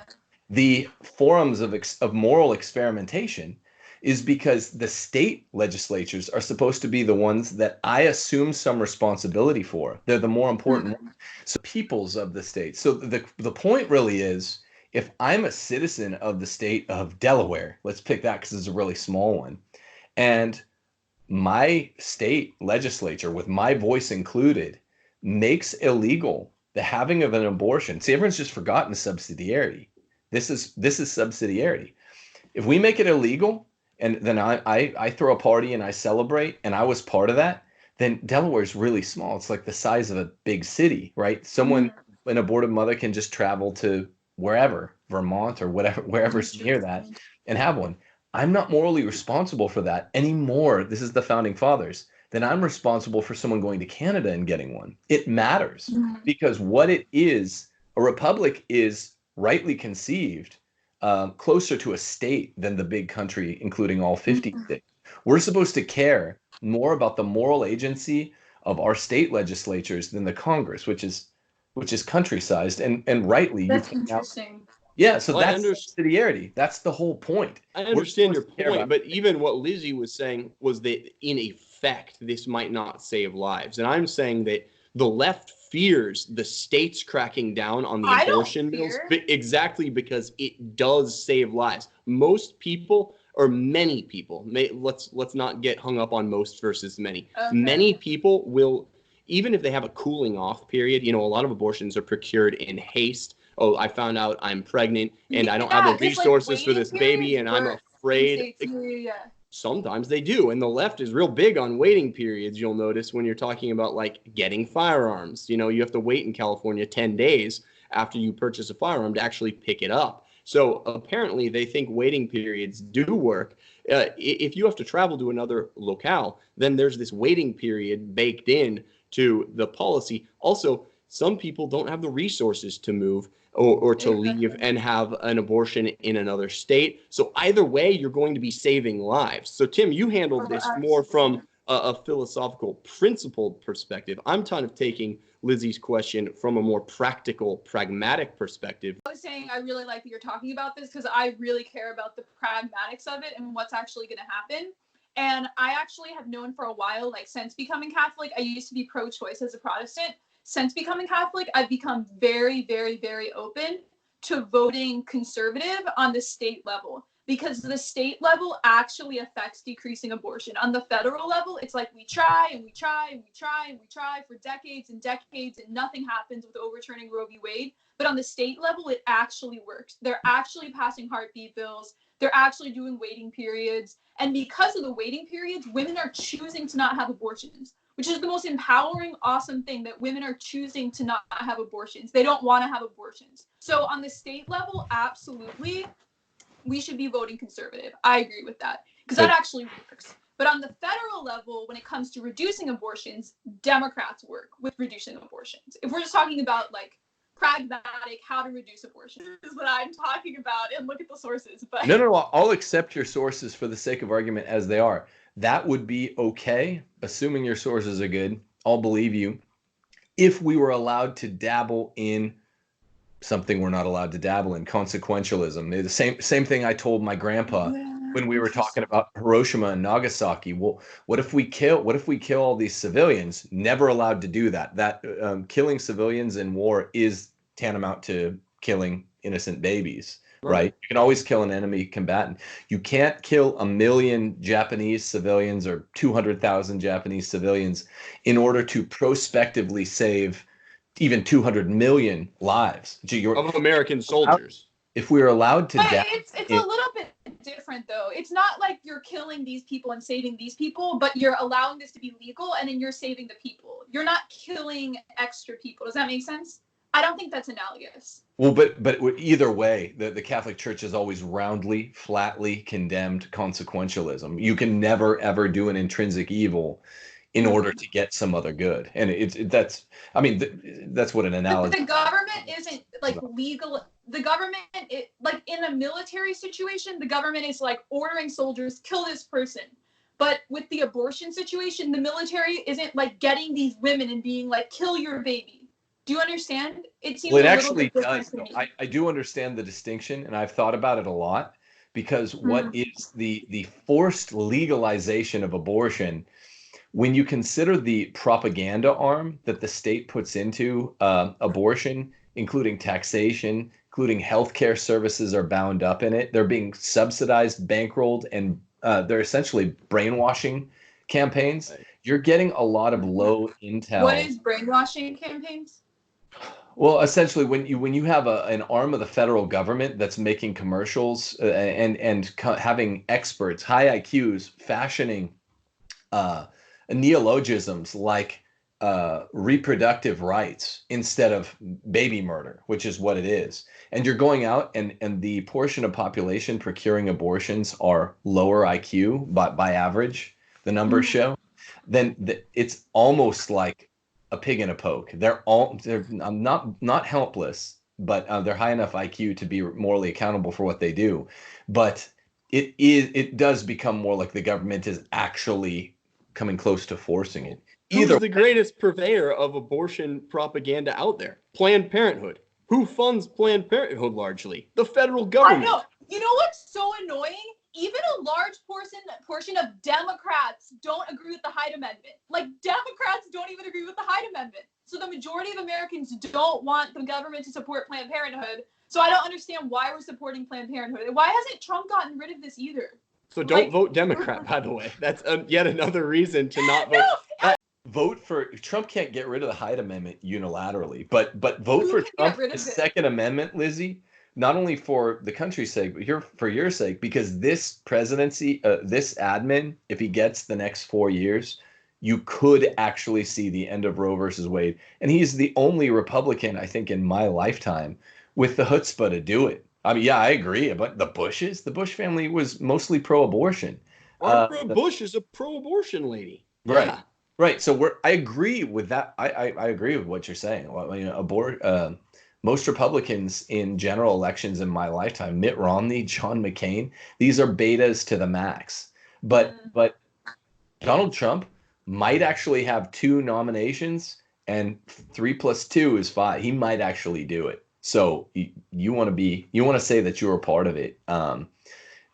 The forums of moral experimentation is because the state legislatures are supposed to be the ones that I assume some responsibility for. They're the more important ones. So peoples of the state. So the point really is, if I'm a citizen of the state of Delaware, let's pick that because it's a really small one, and my state legislature, with my voice included, makes illegal the having of an abortion. See, everyone's just forgotten subsidiarity. This is subsidiarity. If we make it illegal, and then I throw a party and I celebrate, and I was part of that, then Delaware's really small. It's like the size of a big city, right? Someone, an aborted mother, can just travel to wherever, Vermont or whatever, wherever's near that, and have one. I'm not morally responsible for that anymore. This is the founding fathers. Then I'm responsible for someone going to Canada and getting one. It matters because what it is, a republic is rightly conceived closer to a state than the big country, including all 50 states. We're supposed to care more about the moral agency of our state legislatures than the Congress, which is country-sized, and rightly. That's interesting. Yeah, so that's subsidiarity. That's the whole point. I understand your point, but even what Lizzie was saying was that in effect, this might not save lives. And I'm saying that the left fears the states cracking down on the abortion bills exactly because it does save lives. Most people, or many people, let's not get hung up on most versus many. Okay. Many people will, even if they have a cooling off period, a lot of abortions are procured in haste. Oh, I found out I'm pregnant and I don't have the resources for this baby and I'm afraid. Sometimes they do. And the left is real big on waiting periods, you'll notice, when you're talking about like getting firearms. You have to wait in California 10 days after you purchase a firearm to actually pick it up. So apparently they think waiting periods do work. If you have to travel to another locale, then there's this waiting period baked in to the policy. Also, some people don't have the resources to move or to leave and have an abortion in another state. So either way, you're going to be saving lives. So Tim, you handled this more from a philosophical, principled perspective. I'm kind of taking Lizzie's question from a more practical, pragmatic perspective. I was saying I really like that you're talking about this because I really care about the pragmatics of it and what's actually going to happen. And I actually have known for a while, like since becoming Catholic, I used to be pro-choice as a Protestant. Since becoming Catholic, I've become very, very, very open to voting conservative on the state level because the state level actually affects decreasing abortion. On the federal level, it's like we try and we try and we try and we try for decades and decades and nothing happens with overturning Roe v. Wade. But on the state level, it actually works. They're actually passing heartbeat bills. They're actually doing waiting periods. And because of the waiting periods, women are choosing to not have abortions, which is the most empowering, awesome thing, that women are choosing to not have abortions. They don't want to have abortions. So on the state level, absolutely, we should be voting conservative. I agree with that because that actually works. But on the federal level, when it comes to reducing abortions, Democrats work with reducing abortions. If we're just talking about like pragmatic, how to reduce abortion is what I'm talking about, and look at the sources. But no, I'll accept your sources for the sake of argument as they are. That would be okay, assuming your sources are good. I'll believe you. If we were allowed to dabble in something we're not allowed to dabble in, consequentialism. The same thing I told my grandpa when we were talking about Hiroshima and Nagasaki. Well, what if we kill all these civilians? Never allowed to do that. That killing civilians in war is tantamount to killing innocent babies. Right? You can always kill an enemy combatant. You can't kill 1 million Japanese civilians or 200,000 Japanese civilians in order to prospectively save even 200 million lives of American soldiers. If we were allowed to, it's a little bit different though. It's not like you're killing these people and saving these people, but you're allowing this to be legal, and then you're saving the people. You're not killing extra people. Does that make sense? I don't think that's analogous. Well, but either way, the Catholic Church has always roundly, flatly condemned consequentialism. You can never, ever do an intrinsic evil in order to get some other good. And that's what an analogy. But the government isn't like legal. The government, like in a military situation, the government is like ordering soldiers, kill this person. But with the abortion situation, the military isn't like getting these women and being like, kill your baby. Do you understand? It seems Well, it a little actually bit different does, to though. me. I do understand the distinction, and I've thought about it a lot, because what Mm. is the forced legalization of abortion, when you consider the propaganda arm that the state puts into abortion, including taxation, including healthcare services are bound up in it. They're being subsidized, bankrolled, and they're essentially brainwashing campaigns. Right. You're getting a lot of low What intel. is brainwashing campaigns? Well, essentially, when you have an arm of the federal government that's making commercials and having experts, high IQs, fashioning uh, neologisms like reproductive rights instead of baby murder, which is what it is, and you're going out and the portion of population procuring abortions are lower IQ by average, the numbers Mhm. show, then it's almost like a pig in a poke. They're not helpless, but they're high enough IQ to be morally accountable for what they do. But it does become more like the government is actually coming close to forcing it. Either Who's the greatest purveyor of abortion propaganda out there? Planned Parenthood. Who funds Planned Parenthood largely? The federal I government. know. You know what's so annoying? Even a large portion of Democrats don't agree with the Hyde Amendment. Like, Democrats don't even agree with the Hyde Amendment. So the majority of Americans don't want the government to support Planned Parenthood. So I don't understand why we're supporting Planned Parenthood. Why hasn't Trump gotten rid of this either? So don't Like, vote Democrat, by the way. That's yet another reason to not vote. no, vote for Trump can't get rid of the Hyde Amendment unilaterally, but vote who for can Trump get rid the of it? Second Amendment, Lizzie, not only for the country's sake, but for your sake, because this presidency, this admin, if he gets the next 4 years, you could actually see the end of Roe versus Wade. And he's the only Republican, I think, in my lifetime with the chutzpah to do it. I mean, yeah, I agree. But the Bush family was mostly pro-abortion. Barbara Bush is a pro-abortion lady. Right. Yeah. Right. So I agree with that. I agree with what you're saying. Well, most Republicans in general elections in my lifetime, Mitt Romney, John McCain, these are betas to the max. But Donald Trump might actually have two nominations, and 3 + 2 is 5. He might actually do it. So you want to say that you're a part of it.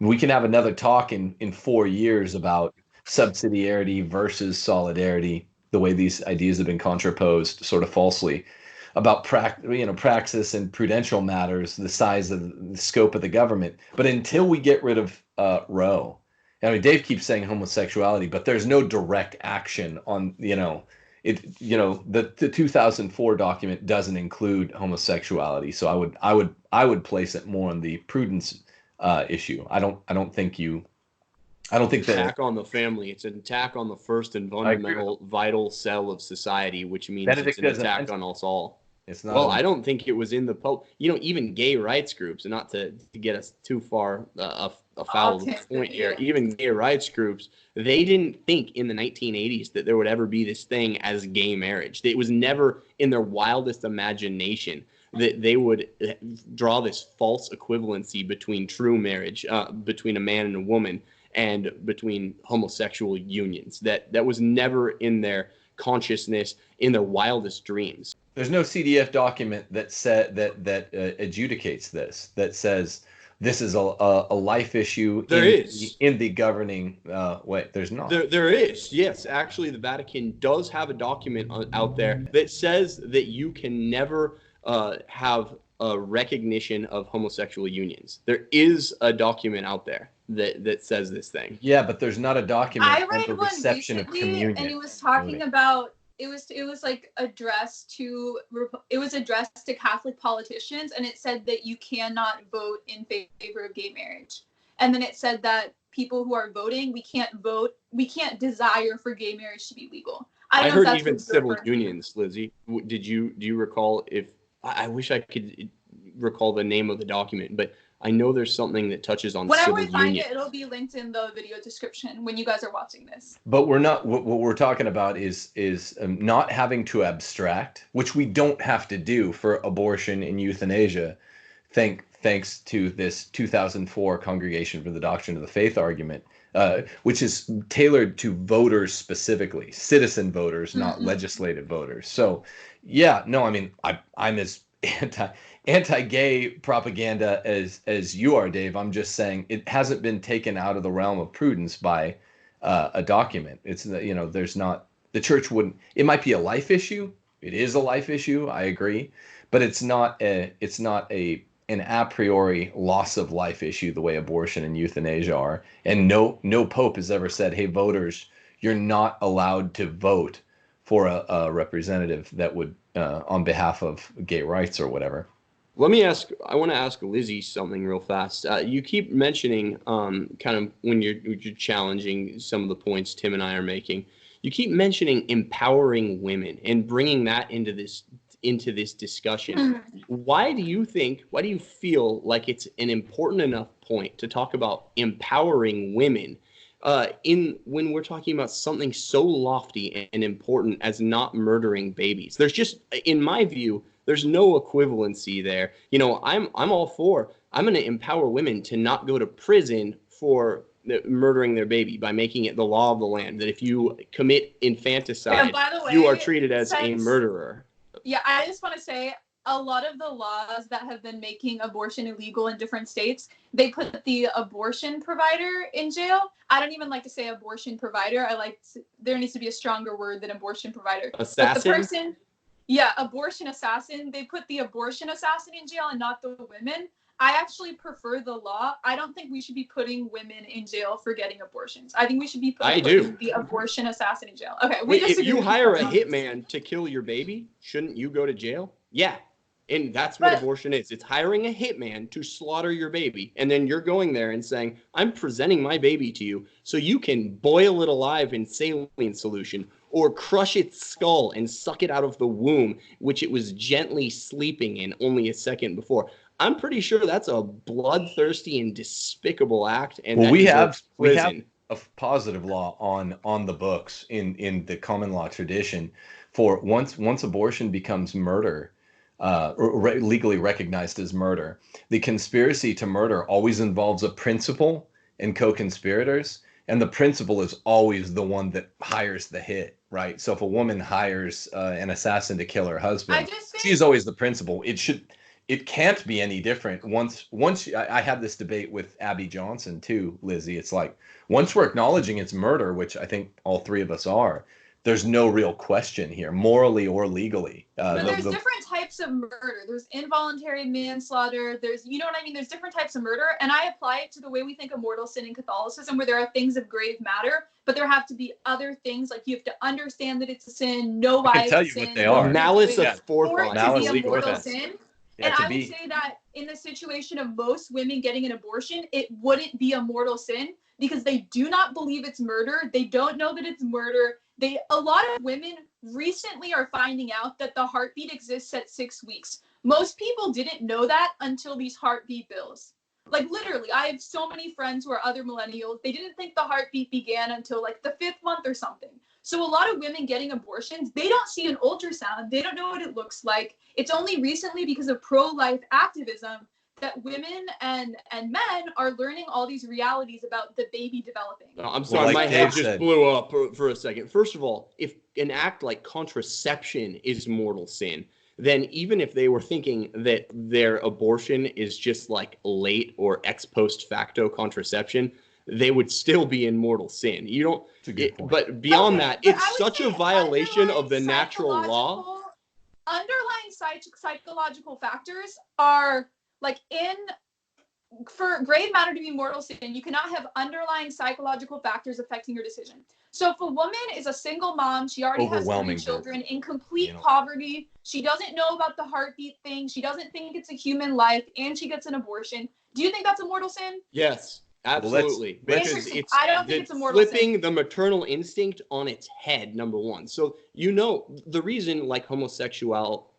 We can have another talk in 4 years about subsidiarity versus solidarity, the way these ideas have been contraposed sort of falsely, about praxis and prudential matters, the size of the scope of the government. But until we get rid of Roe, I mean, Dave keeps saying homosexuality, but there's no direct action on, the 2004 document doesn't include homosexuality. So I would place it more on the prudence issue. I don't think that. Attack on the family. It's an attack on the first and fundamental vital cell of society, which means Benedict it's an doesn't attack mention on us all. It's not. Well, I don't think it was in the Pope. Even gay rights groups, and not to get us too far afoul of the point here, even gay rights groups, they didn't think in the 1980s that there would ever be this thing as gay marriage. It was never in their wildest imagination that they would draw this false equivalency between true marriage, between a man and a woman, and between homosexual unions. That was never in their consciousness, in their wildest dreams. There's no CDF document that adjudicates this, that says this is a life issue. There is in the governing way. There's not. There is. Yes, actually, the Vatican does have a document out there that says that you can never have a recognition of homosexual unions. There is a document out there that says this thing. Yeah, but there's not a document I on read the one reception of recently, communion. and it was talking about it was like addressed to Catholic politicians, and it said that you cannot vote in favor of gay marriage. And then it said that people who are voting, we can't desire for gay marriage to be legal. I heard even civil unions, Lizzie. Do you recall if I wish I could recall the name of the document, but I know there's something that touches on whenever civil we find union. it, it'll be linked in the video description when you guys are watching this. But we're not. What we're talking about is not having to abstract, which we don't have to do for abortion and euthanasia, thanks to this 2004 Congregation for the Doctrine of the Faith argument, which is tailored to voters specifically, citizen voters, not legislative voters. So Yeah, no, I mean, I'm as anti-gay propaganda as you are, Dave. I'm just saying it hasn't been taken out of the realm of prudence by a document. It's there's not the church wouldn't. It might be a life issue. It is a life issue. I agree, but it's not a an a priori loss of life issue the way abortion and euthanasia are. And no pope has ever said, "Hey, voters, you're not allowed to vote for a representative that would on behalf of gay rights or whatever." I want to ask Lizzie something real fast. You keep mentioning, kind of when you're challenging some of the points Tim and I are making, you keep mentioning empowering women and bringing that into this discussion. Why do you feel like it's an important enough point to talk about empowering women when we're talking about something so lofty and important as not murdering babies? There's just, in my view, there's no equivalency there. I'm going to empower women to not go to prison for murdering their baby by making it the law of the land, that if you commit infanticide, by the way, you are treated as a murderer. Yeah, I just want to say a lot of the laws that have been making abortion illegal in different states, they put the abortion provider in jail. I don't even like to say abortion provider. There needs to be a stronger word than abortion provider. Assassin? But the person, yeah, abortion assassin. They put the abortion assassin in jail and not the women. I actually prefer the law. I don't think we should be putting women in jail for getting abortions. I think we should be putting the abortion assassin in jail. Okay, wait, if you hire a hitman to kill your baby, shouldn't you go to jail? Yeah. And that's what abortion is. It's hiring a hitman to slaughter your baby. And then you're going there and saying, I'm presenting my baby to you so you can boil it alive in saline solution or crush its skull and suck it out of the womb, which it was gently sleeping in only a second before. I'm pretty sure that's a bloodthirsty and despicable act. And well, we have a positive law on the books in the common law tradition for once abortion becomes murder, legally recognized as murder, the conspiracy to murder always involves a principal and co-conspirators, and the principal is always the one that hires the hit, right? So if a woman hires an assassin to kill her husband, she's always the principal. It can't be any different. I had this debate with Abby Johnson too, Lizzie. It's like once we're acknowledging it's murder, which I think all three of us are, there's no real question here, morally or legally. But there's different types of murder. There's involuntary manslaughter. There's, you know what I mean? There's different types of murder. And I apply it to the way we think of mortal sin in Catholicism, where there are things of grave matter, but there have to be other things. Like you have to understand that it's a sin, know why it's a sin. I can tell you what they are. Malice of forethought. Malice to be a mortal sin. And I would say that in the situation of most women getting an abortion, it wouldn't be a mortal sin because they do not believe it's murder. They don't know that it's murder. A lot of women recently are finding out that the heartbeat exists at 6 weeks. Most people didn't know that until these heartbeat bills. Like literally, I have so many friends who are other millennials. They didn't think the heartbeat began until like the 5th month or something. So a lot of women getting abortions, they don't see an ultrasound. They don't know what it looks like. It's only recently because of pro-life activism that women and men are learning all these realities about the baby developing. I'm sorry, my head just blew up for a second. First of all, if an act like contraception is mortal sin, then even if they were thinking that their abortion is just like late or ex post facto contraception, they would still be in mortal sin. You don't. But beyond that, it's such a violation of the natural law. Underlying psychological factors are like for grave matter to be mortal sin, you cannot have underlying psychological factors affecting your decision. So if a woman is a single mom, she already has 3 children in complete poverty, she doesn't know about the heartbeat thing, she doesn't think it's a human life, and she gets an abortion, do you think that's a mortal sin? Yes, absolutely. Because I don't think it's a mortal flipping sin. The maternal instinct on its head, number one. So the reason like homosexual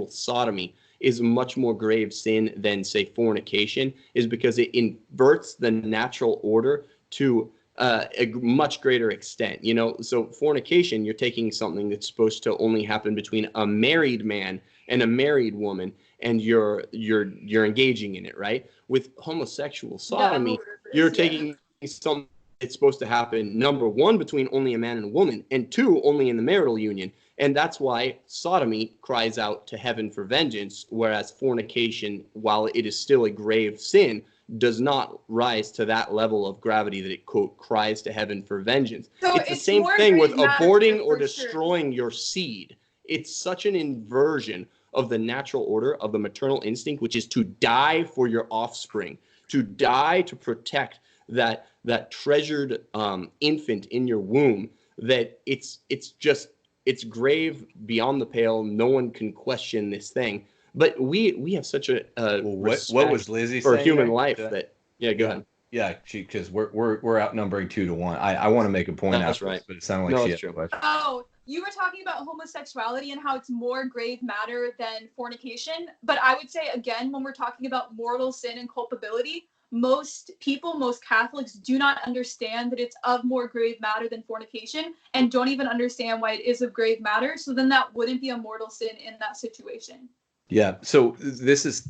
sodomy is a much more grave sin than, say, fornication is because it inverts the natural order to a much greater extent. So fornication, you're taking something that's supposed to only happen between a married man and a married woman, and you're engaging in it, right? With homosexual sodomy, you're taking something that's supposed to happen, number one, between only a man and a woman, and 2, only in the marital union. And that's why sodomy cries out to heaven for vengeance, whereas fornication, while it is still a grave sin, does not rise to that level of gravity that it, quote, cries to heaven for vengeance. So It's the same more thing with grave matter aborting or for sure. destroying your seed. It's such an inversion of the natural order of the maternal instinct, which is to die for your offspring, to die to protect that treasured infant in your womb, that it's grave beyond the pale. No one can question this thing. But we have such a what was Lizzie for saying human there? life that go ahead. Yeah, because we're outnumbering 2-1. I want to make a point That's after right. this, but it sounded like No, she that's had a true. question. Oh, you were talking about homosexuality and how it's more grave matter than fornication. But I would say, again, when we're talking about mortal sin and culpability, most people, most Catholics do not understand that it's of more grave matter than fornication and don't even understand why it is of grave matter. So then that wouldn't be a mortal sin in that situation. Yeah, so this is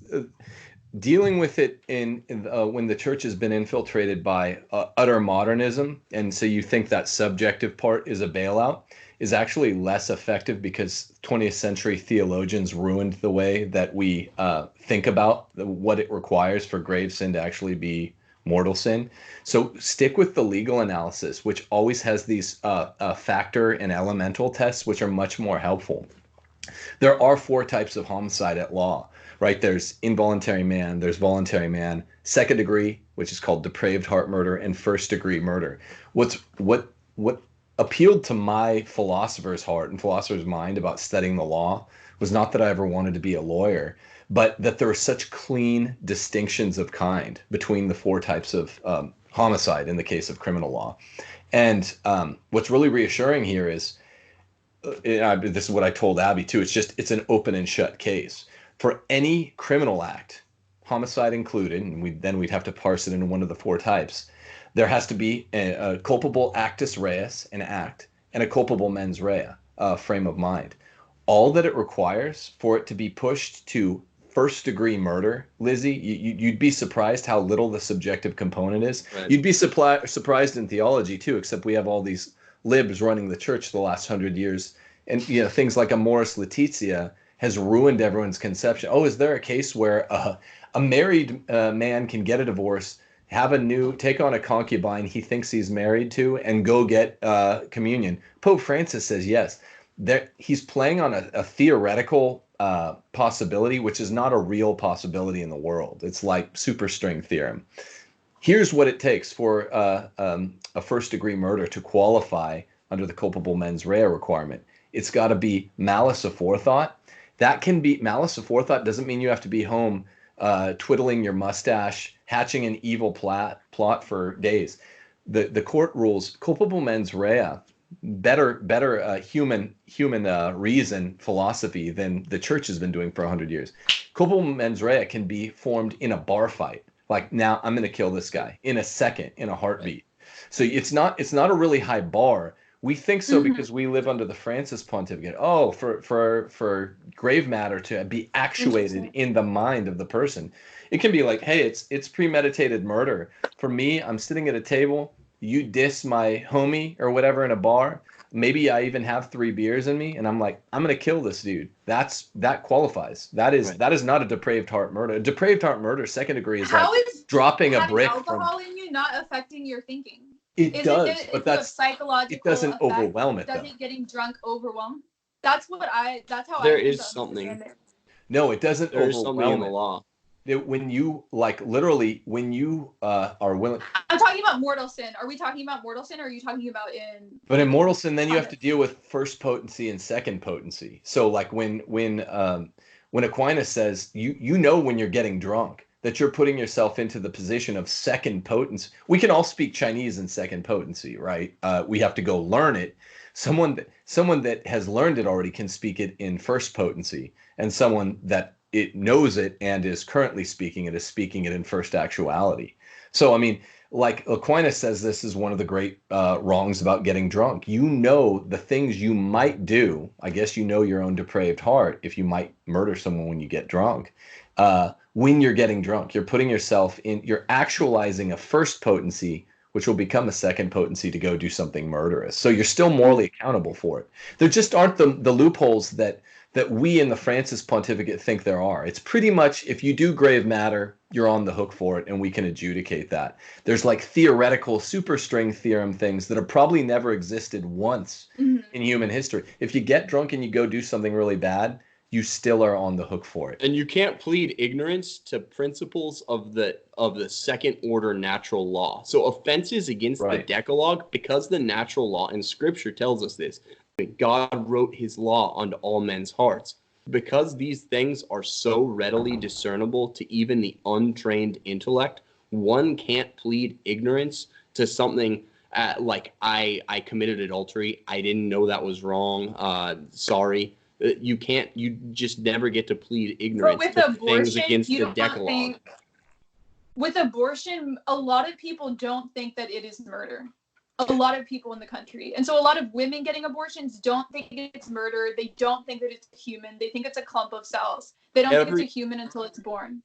dealing with it in when the church has been infiltrated by utter modernism, and so you think that subjective part is a bailout, is actually less effective because 20th century theologians ruined the way that we think about what it requires for grave sin to actually be mortal sin. So stick with the legal analysis, which always has these factor and elemental tests, which are much more helpful. There are 4 types of homicide at law, right? There's involuntary man, there's voluntary man, second degree, which is called depraved heart murder, and first degree murder. What appealed to my philosopher's heart and philosopher's mind about studying the law was not that I ever wanted to be a lawyer, but that there were such clean distinctions of kind between the 4 types of homicide in the case of criminal law. And what's really reassuring here is, this is what I told Abby too, it's an open and shut case. For any criminal act, homicide included, and we'd have to parse it into one of the 4 types, there has to be a culpable actus reus, an act, and a culpable mens rea, frame of mind. All that it requires for it to be pushed to first degree murder, Lizzie, you'd be surprised how little the subjective component is. Right. You'd be surprised in theology too, except we have all these libs running the church the last 100 years, and things like Amoris Laetitia has ruined everyone's conception. Oh, is there a case where a married man can get a divorce, take on a concubine he thinks he's married to, and go get communion? Pope Francis says yes. He's playing on a theoretical possibility, which is not a real possibility in the world. It's like superstring theorem. Here's what it takes for a first degree murder to qualify under the culpable mens rea requirement. It's got to be malice aforethought. That can be malice aforethought doesn't mean you have to be home twiddling your mustache, hatching an evil plot for days. The court rules culpable mens rea, better human reason philosophy than the church has been doing for 100 years. Culpable mens rea can be formed in a bar fight. Like, now I'm going to kill this guy in a second, in a heartbeat. So it's not a really high bar. We think so because we live under the Francis pontificate. Oh, for grave matter to be actuated in the mind of the person. It can be like, hey, it's premeditated murder. For me, I'm sitting at a table, you diss my homie or whatever in a bar. Maybe I even have 3 beers in me, and I'm like, I'm gonna kill this dude. That qualifies. That is not a depraved heart murder. A depraved heart murder, second degree, is dropping a brick from alcohol in you not affecting your thinking. It does, but it doesn't overwhelm it. Doesn't getting drunk overwhelm? That's how there I is something. It. No, it doesn't There's overwhelm something in the law. When you when you are willing. I'm talking about mortal sin. Are we talking about mortal sin, or are you talking about in? But in mortal sin, then you have to deal with first potency and second potency. So like when Aquinas says you know when you're getting drunk, that you're putting yourself into the position of second potency. We can all speak Chinese in second potency, right? We have to go learn it. Someone that has learned it already can speak it in first potency, and someone that it knows it and is currently speaking it is speaking it in first actuality. So I mean, like Aquinas says, this is one of the great wrongs about getting drunk. You know the things you might do. I guess you know your own depraved heart if you might murder someone when you get drunk. When you're getting drunk, you're putting yourself in, you're actualizing a first potency which will become a second potency to go do something murderous. So you're still morally accountable for it. There just aren't the loopholes that we in the Francis pontificate think there are. It's pretty much, if you do grave matter, you're on the hook for it, and we can adjudicate that. There's like theoretical superstring theorem things that have probably never existed once in human history. If you get drunk and you go do something really bad, you still are on the hook for it. And you can't plead ignorance to principles of the second order natural law. So offenses against the Decalogue, because the natural law and Scripture tells us this, God wrote his law onto all men's hearts. Because these things are so readily discernible to even the untrained intellect, one can't plead ignorance to something like I committed adultery. I didn't know that was wrong. Sorry. You just never get to plead ignorance to things against the Decalogue. With abortion, a lot of people don't think that it is murder. A lot of people in the country. And so a lot of women getting abortions don't think it's murder. They don't think that it's human. They think it's a clump of cells. They don't think it's a human until it's born.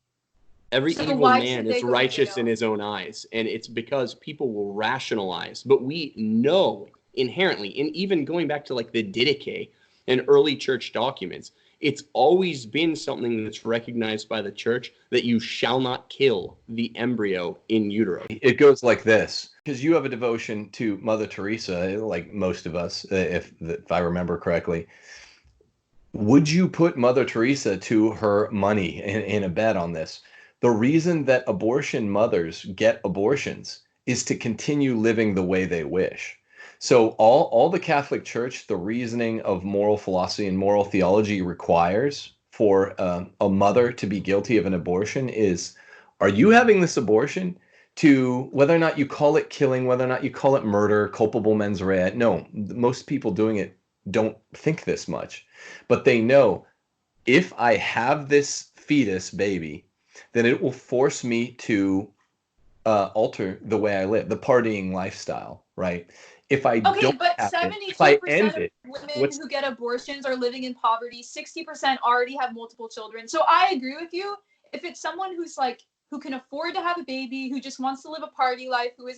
Every evil man is righteous in his own eyes. And it's because people will rationalize. But we know inherently, and even going back to like the Didache and early church documents, it's always been something that's recognized by the church that you shall not kill the embryo in utero. It goes like this, because you have a devotion to Mother Teresa, like most of us, if I remember correctly. Would you put Mother Teresa to her money in a bet on this? The reason that abortion mothers get abortions is to continue living the way they wish. So all the Catholic Church, the reasoning of moral philosophy and moral theology requires for a mother to be guilty of an abortion is, are you having this abortion to, whether or not you call it killing, whether or not you call it murder, culpable mens rea? No, most people doing it don't think this much. But they know, if I have this fetus baby, then it will force me to alter the way I live, the partying lifestyle, right? If I don't but have 72% it, if I end of it, women who get abortions are living in poverty. 60% already have multiple children. So I agree with you. If it's someone who's like, who can afford to have a baby, who just wants to live a party life, who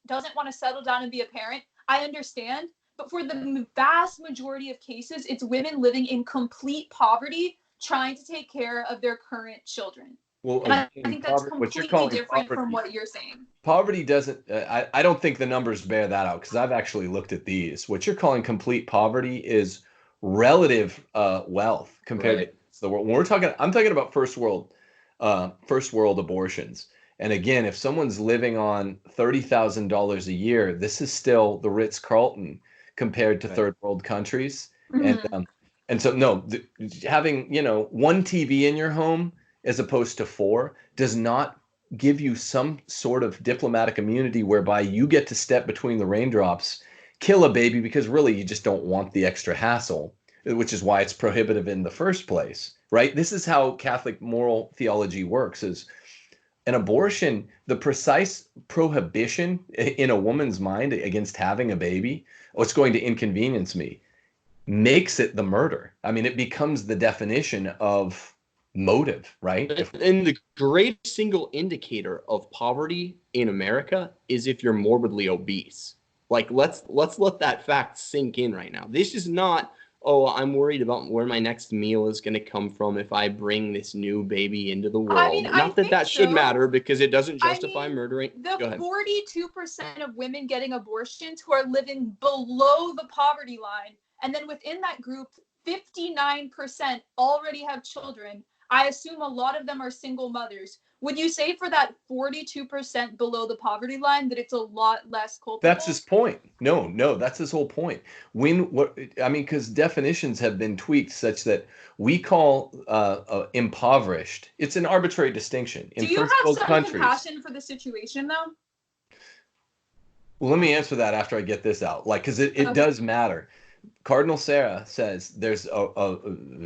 doesn't want to settle down and be a parent, I understand. But for the vast majority of cases, it's women living in complete poverty, trying to take care of their current children. well, and I think that's completely different from what you're saying. Poverty doesn't, I don't think the numbers bear that out, because I've actually looked at these. What you're calling complete poverty is relative wealth compared to the world. When I'm talking about first world abortions. And again, if someone's living on $30,000 a year, this is still the Ritz-Carlton compared to third world countries. And so no, having, one TV in your home as opposed to 4 does not give you some sort of diplomatic immunity whereby you get to step between the raindrops, kill a baby because really you just don't want the extra hassle, which is why it's prohibitive in the first place, right? This is how Catholic moral theology works: is an abortion, the precise prohibition in a woman's mind against having a baby, it's going to inconvenience me, makes it the murder. I mean, it becomes the definition of motive, right? And the greatest single indicator of poverty in America is if you're morbidly obese. Like, let's let that fact sink in right now. This is not, oh, I'm worried about where my next meal is going to come from if I bring this new baby into the world. I mean, not that should matter, because it doesn't justify murdering. The 42% of women getting abortions who are living below the poverty line, and then within that group, 59% already have children. I assume a lot of them are single mothers. Would you say for that 42% below the poverty line that it's a lot less culpable? That's his point. No, that's his whole point. Because definitions have been tweaked such that we call impoverished. It's an arbitrary distinction. Do you have some compassion for the situation, though? Well, let me answer that after I get this out. Because it does matter. Cardinal Sarah says there's a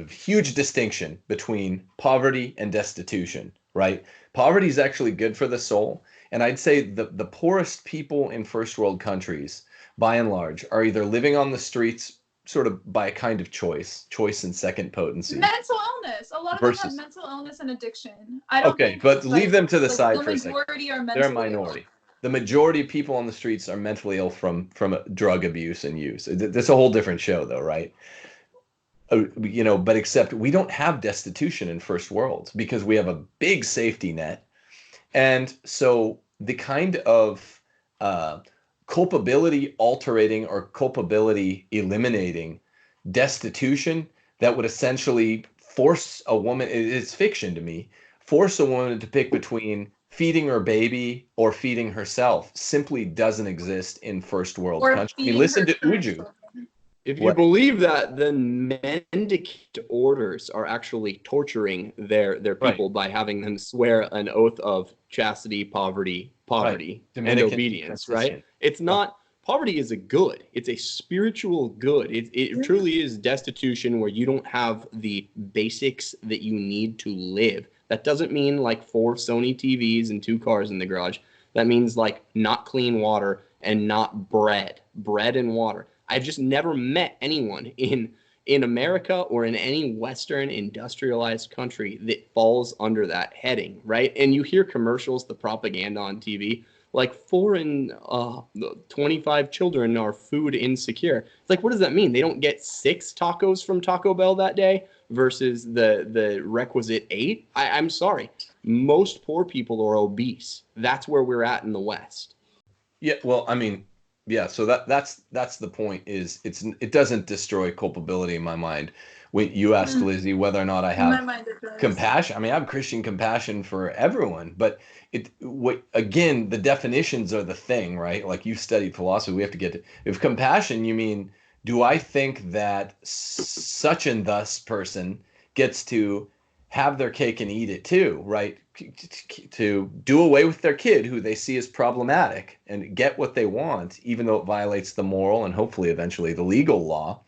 huge distinction between poverty and destitution, right? Poverty is actually good for the soul. And I'd say the poorest people in first world countries, by and large, are either living on the streets sort of by a kind of choice and second potency. Mental illness. A lot of them have mental illness and addiction. I don't think but leave them to the side for a second. The majority are they're a minority. the majority of people on the streets are mentally ill from drug abuse and use. That's a whole different show, though, right? But except we don't have destitution in first worlds because we have a big safety net. And so the kind of culpability altering or culpability eliminating destitution that would essentially force a woman, it's fiction to me, force a woman to pick between feeding her baby or feeding herself simply doesn't exist in first world Or countries. I mean, feeding listen her to Uju. children. If you What? believe that, then mendicant orders are actually torturing their Right. people by having them swear an oath of chastity, poverty, and Dominican obedience, Franciscan. right? It's not, poverty is a good. It's a spiritual good. It truly is destitution where you don't have the basics that you need to live. That doesn't mean like 4 Sony TVs and 2 cars in the garage. That means like not clean water and not bread and water. I've just never met anyone in America or in any Western industrialized country that falls under that heading, right? And you hear commercials, the propaganda on TV, like 4 in 25 children are food insecure. It's like, what does that mean? They don't get 6 tacos from Taco Bell that day versus the requisite 8? I'm sorry. Most poor people are obese. That's where we're at in the West. Yeah, well, I mean, yeah, so that's the point is it doesn't destroy culpability in my mind. When you asked Lizzie whether or not I In my have mind, it does. compassion, I mean, I have Christian compassion for everyone, but again, the definitions are the thing, right? Like you studied philosophy, we have to get to, if compassion, you mean, do I think that such and thus person gets to have their cake and eat it too, right? To do away with their kid who they see as problematic and get what they want, even though it violates the moral and hopefully eventually the legal law.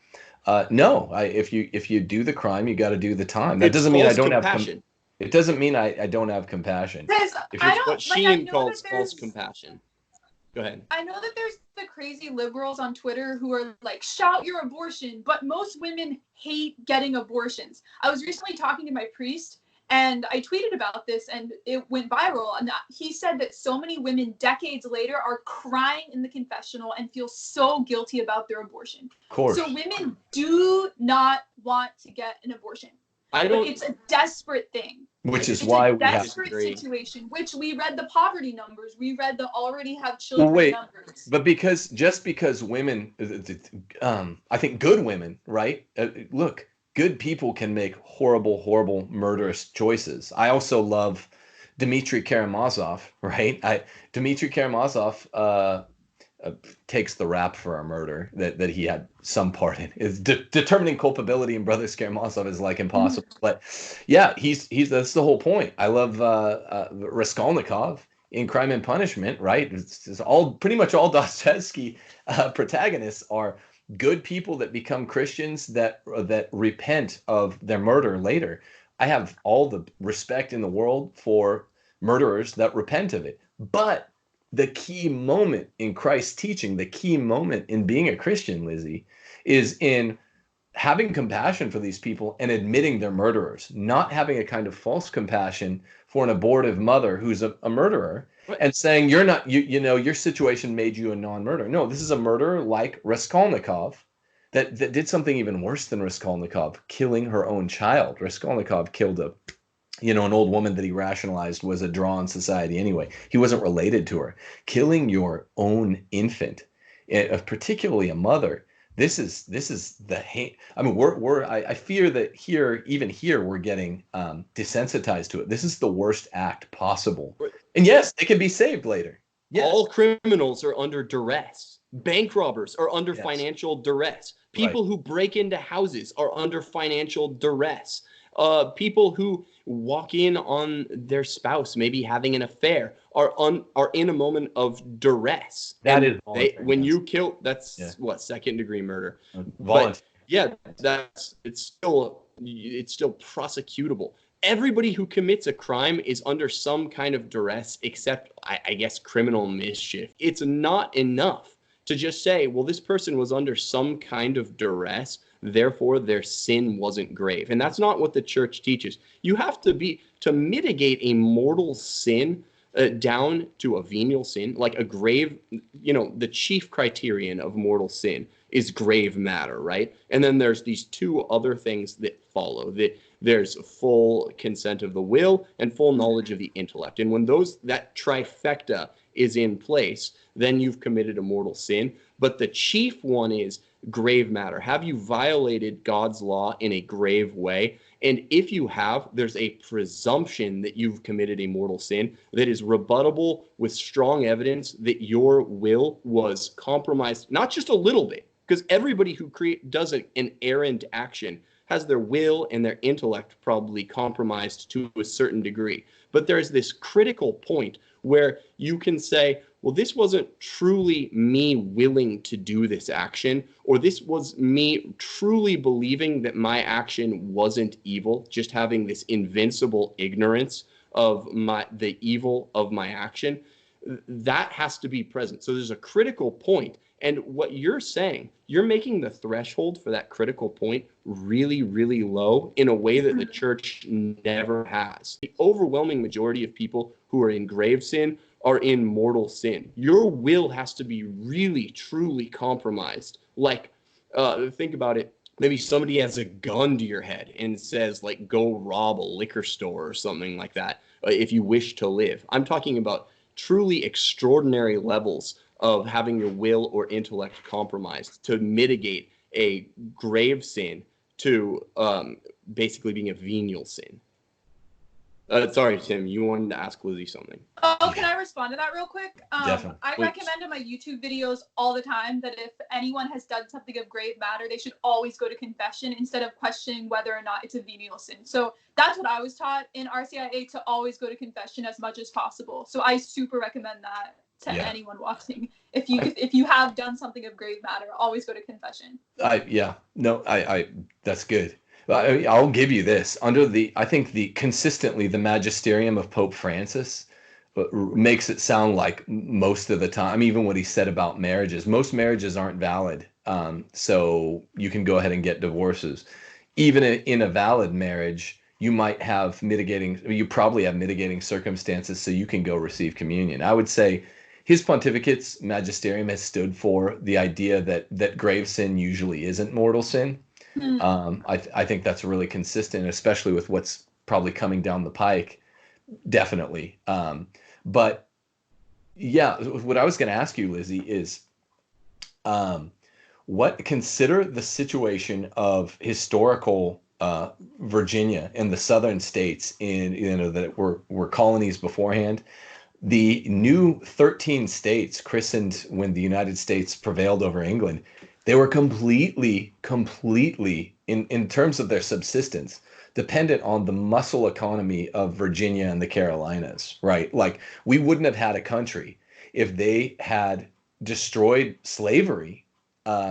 No, if you do the crime, you got to do the time. That doesn't mean I don't have compassion. It doesn't mean I don't have compassion. Because I don't, What like, I Sheehan know calls that false there's, compassion. Go ahead. I know that there's the crazy liberals on Twitter who are like, shout your abortion, but most women hate getting abortions. I was recently talking to my priest and I tweeted about this and it went viral. And he said that so many women decades later are crying in the confessional and feel so guilty about their abortion. Of course. So women do not want to get an abortion. I don't. But it's a desperate thing. Which is It's why a we have. desperate situation, which we read the poverty numbers. We read the already have children Well, wait, numbers. but because women, I think good women, right? Look, good people can make horrible, murderous choices. I also love Dmitry Karamazov, right? Dmitry Karamazov takes the rap for a murder that he had some part in. Is determining culpability in Brothers Karamazov is like impossible. But yeah, he's that's the whole point. I love Raskolnikov in Crime and Punishment, right? It's all pretty much all Dostoevsky protagonists are good people that become Christians that repent of their murder later. I have all the respect in the world for murderers that repent of it, but the key moment in Christ's teaching, the key moment in being a Christian, Lizzie, is in having compassion for these people and admitting they're murderers, not having a kind of false compassion for an abortive mother who's a murderer and saying you're not, your situation made you a non-murderer. No, this is a murderer like Raskolnikov that did something even worse than Raskolnikov, killing her own child. Raskolnikov killed an old woman that he rationalized was a draw on society anyway. He wasn't related to her. Killing your own infant, particularly a mother, this is the hate. I mean, I fear that even here, we're getting desensitized to it. This is the worst act possible. And yes, it can be saved later. Yes. All criminals are under duress. Bank robbers are under financial duress. People who break into houses are under financial duress. People who walk in on their spouse, maybe having an affair, are in a moment of duress. That is when you kill, that's what, second-degree murder. But yeah, it's still prosecutable. Everybody who commits a crime is under some kind of duress, except I guess criminal mischief. It's not enough to just say, well, this person was under some kind of duress, therefore their sin wasn't grave. And that's not what the church teaches. You have to mitigate a mortal sin, down to a venial sin, like a grave, the chief criterion of mortal sin is grave matter, right? And then there's these two other things that follow. There's full consent of the will and full knowledge of the intellect. And when that trifecta is in place, then you've committed a mortal sin. But the chief one is grave matter. Have you violated God's law in a grave way? And if you have, there's a presumption that you've committed a mortal sin that is rebuttable with strong evidence that your will was compromised, not just a little bit, because everybody who does an errant action has their will and their intellect probably compromised to a certain degree. But there's this critical point where you can say, well, this wasn't truly me willing to do this action, or this was me truly believing that my action wasn't evil, just having this invincible ignorance of the evil of my action. That has to be present. So there's a critical point. And what you're saying, you're making the threshold for that critical point really, really low in a way that the church never has. The overwhelming majority of people who are in grave sin are in mortal sin. Your will has to be really, truly compromised. Like, think about it. Maybe somebody has a gun to your head and says, like, go rob a liquor store or something like that if you wish to live. I'm talking about truly extraordinary levels of having your will or intellect compromised to mitigate a grave sin to basically being a venial sin. Sorry, Tim, you wanted to ask Lizzie something. Oh, can I respond to that real quick? Definitely. I recommend in my YouTube videos all the time that if anyone has done something of grave matter, they should always go to confession instead of questioning whether or not it's a venial sin. So that's what I was taught in RCIA, to always go to confession as much as possible. So I super recommend that to anyone watching. If you have done something of grave matter, always go to confession. That's good. I'll give you this. I think consistently the magisterium of Pope Francis makes it sound like most of the time, even what he said about marriages, most marriages aren't valid. So you can go ahead and get divorces. Even in a valid marriage, you probably have mitigating circumstances, so you can go receive communion. I would say his pontificate's magisterium has stood for the idea that grave sin usually isn't mortal sin. I think that's really consistent, especially with what's probably coming down the pike. Definitely. But yeah, what I was going to ask you, Lizzie, is consider the situation of historical Virginia and the southern states that were colonies beforehand. The new 13 states christened when the United States prevailed over England, they were completely in terms of their subsistence dependent on the muscle economy of Virginia and the Carolinas, right? Like, we wouldn't have had a country if they had destroyed slavery,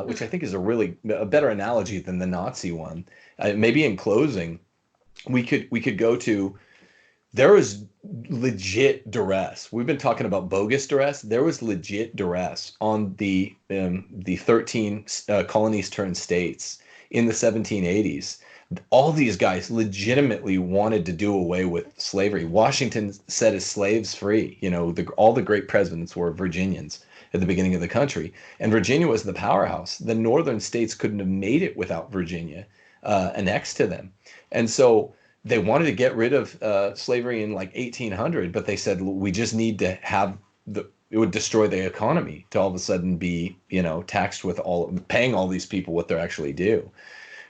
which I think is a better analogy than the Nazi one. Maybe in closing, we could go to, there was legit duress. We've been talking about bogus duress. There was legit duress on the 13 colonies turned states in the 1780s. All these guys legitimately wanted to do away with slavery. Washington set his slaves free. All the great presidents were Virginians at the beginning of the country, and Virginia was the powerhouse. The northern states couldn't have made it without Virginia annexed to them, and so they wanted to get rid of slavery in like 1800, but they said, we just need to have it would destroy the economy to all of a sudden be, taxed with paying all these people what they're actually due.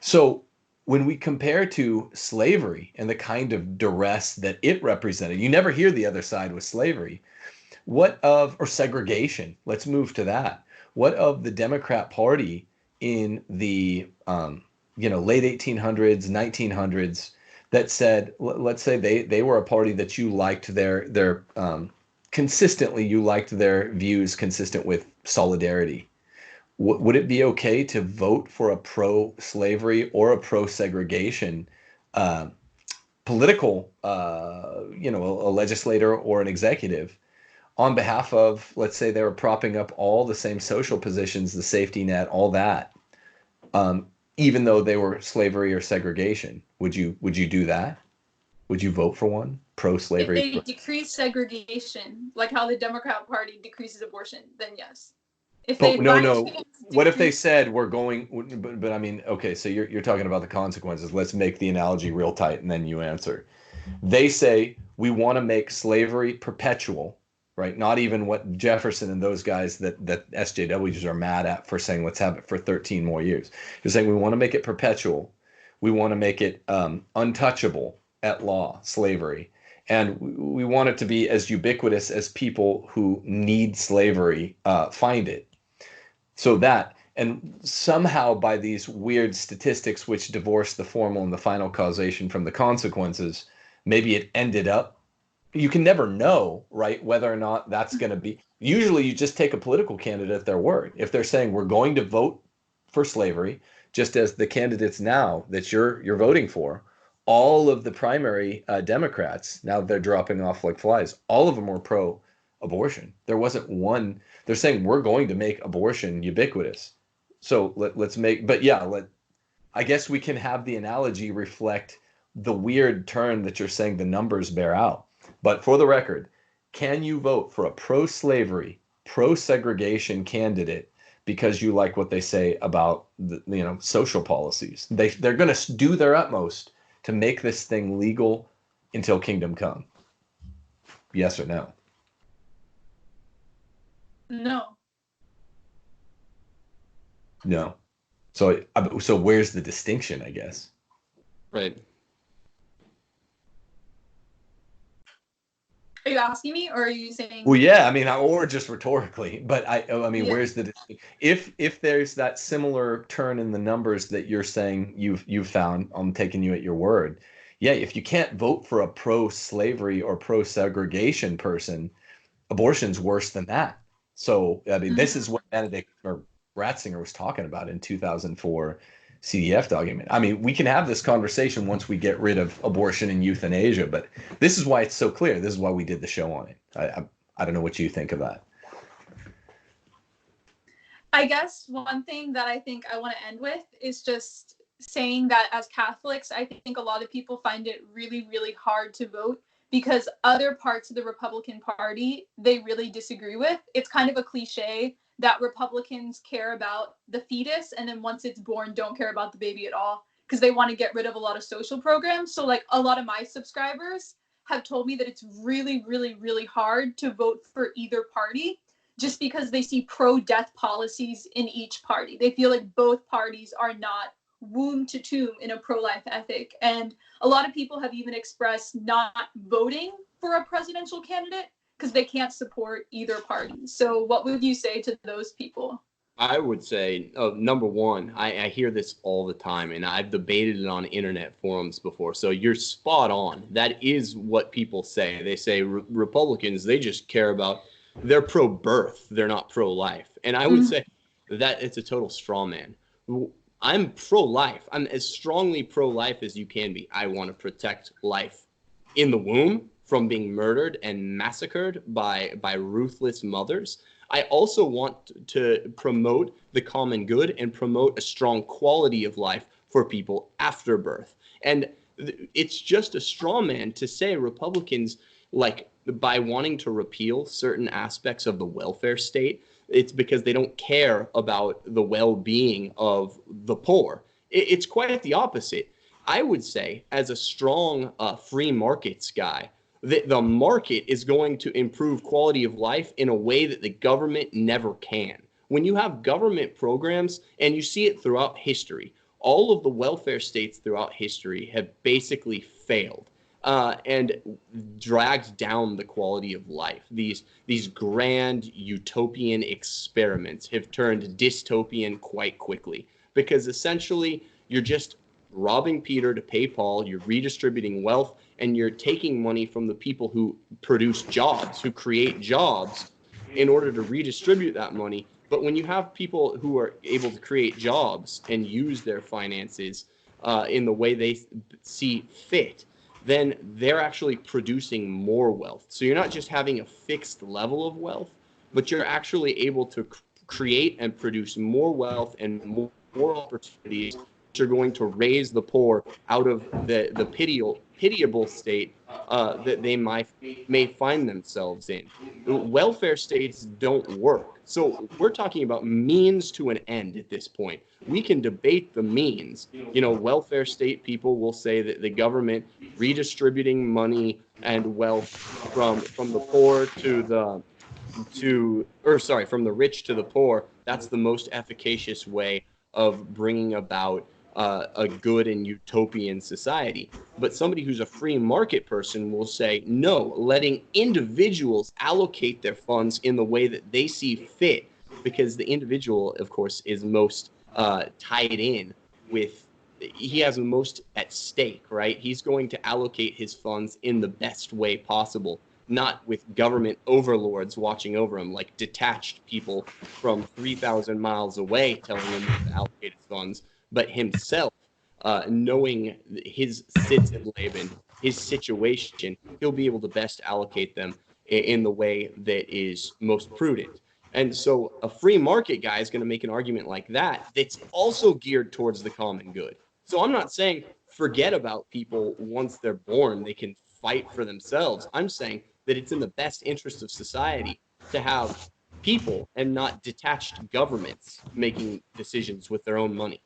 So when we compare to slavery and the kind of duress that it represented, you never hear the other side with slavery. Or segregation? Let's move to that. What of the Democrat Party in the, late 1800s, 1900s, that said, let's say they were a party that you liked their consistently, you liked their views consistent with solidarity. Would it be okay to vote for a pro-slavery or a pro-segregation political, a legislator or an executive on behalf of, let's say they were propping up all the same social positions, the safety net, all that, even though they were slavery or segregation? Would you do that? Would you vote for one? pro-slavery. If they decrease segregation, like how the Democrat Party decreases abortion, then yes. If they But no, by no. chance What if they decrease- said we're going? But I mean, okay, so you're talking about the consequences. Let's make the analogy real tight, and then you answer. They say we want to make slavery perpetual, right? Not even what Jefferson and those guys that SJWs are mad at for saying let's have it for 13 more years. They're saying we want to make it perpetual. We want to make it untouchable at law, slavery. And we want it to be as ubiquitous as people who need slavery find it. So that, and somehow by these weird statistics which divorce the formal and the final causation from the consequences, maybe it ended up, you can never know, right, whether or not that's going to be. Usually you just take a political candidate at their word. If they're saying we're going to vote for slavery, just as the candidates now that you're voting for, all of the primary Democrats, now they're dropping off like flies, all of them were pro-abortion. There wasn't one. They're saying we're going to make abortion ubiquitous. So let's make, but yeah, I guess we can have the analogy reflect the weird turn that you're saying the numbers bear out. But for the record, can you vote for a pro-slavery, pro-segregation candidate because you like what they say about the, social policies? They're going to do their utmost to make this thing legal until kingdom come. Yes or no? No. No. So where's the distinction, I guess? Right. Are you asking me, or are you saying? Well, yeah, I mean, or just rhetorically, but I mean, Yeah. where's the if there's that similar turn in the numbers that you're saying you've found, I'm taking you at your word. Yeah, if you can't vote for a pro-slavery or pro-segregation person, abortion's worse than that. So, I mean, this is what Benedict or Ratzinger was talking about in 2004 CDF document. I mean, we can have this conversation once we get rid of abortion and euthanasia, but this is why it's so clear. This is why we did the show on it. I don't know what you think of that. I guess one thing that I think I want to end with is just saying that as Catholics, I think a lot of people find it really, really hard to vote because other parts of the Republican Party they really disagree with. It's kind of a cliche that Republicans care about the fetus and then once it's born don't care about the baby at all because they want to get rid of a lot of social programs. So like a lot of my subscribers have told me that it's really, really, really hard to vote for either party just because they see pro-death policies in each party. They feel like both parties are not womb to tomb in a pro-life ethic. And a lot of people have even expressed not voting for a presidential candidate because they can't support either party. So what would you say to those people? I would say, number one, I hear this all the time, and I've debated it on internet forums before. So you're spot on. That is what people say. They say Republicans, they just care about, they're pro-birth. They're not pro-life. And I would say that it's a total straw man. I'm pro-life. I'm as strongly pro-life as you can be. I want to protect life in the womb from being murdered and massacred by ruthless mothers. I also want to promote the common good and promote a strong quality of life for people after birth. And it's just a straw man to say Republicans, like, by wanting to repeal certain aspects of the welfare state, it's because they don't care about the well-being of the poor. It's quite the opposite. I would say, as a strong free markets guy, the market is going to improve quality of life in a way that the government never can. When you have government programs, and you see it throughout history, all of the welfare states throughout history have basically failed and dragged down the quality of life. These grand utopian experiments have turned dystopian quite quickly because essentially you're just robbing Peter to pay Paul, you're redistributing wealth, and you're taking money from the people who produce jobs, who create jobs, in order to redistribute that money. But when you have people who are able to create jobs and use their finances in the way they see fit, then they're actually producing more wealth. So you're not just having a fixed level of wealth, but you're actually able to create and produce more wealth and more opportunities are going to raise the poor out of the pitiable state that they may find themselves in. Welfare states don't work. So we're talking about means to an end at this point. We can debate the means. Welfare state people will say that the government redistributing money and wealth from the poor from the rich to the poor, that's the most efficacious way of bringing about a good and utopian society. But somebody who's a free market person will say, no, letting individuals allocate their funds in the way that they see fit, because the individual, of course, is most tied in with, he has the most at stake, right? He's going to allocate his funds in the best way possible, not with government overlords watching over him, like detached people from 3,000 miles away telling him to allocate his funds, but himself, knowing his Sitzleben, his situation, he'll be able to best allocate them in the way that is most prudent. And so a free market guy is going to make an argument like that that's also geared towards the common good. So I'm not saying forget about people once they're born, they can fight for themselves. I'm saying that it's in the best interest of society to have people and not detached governments making decisions with their own money.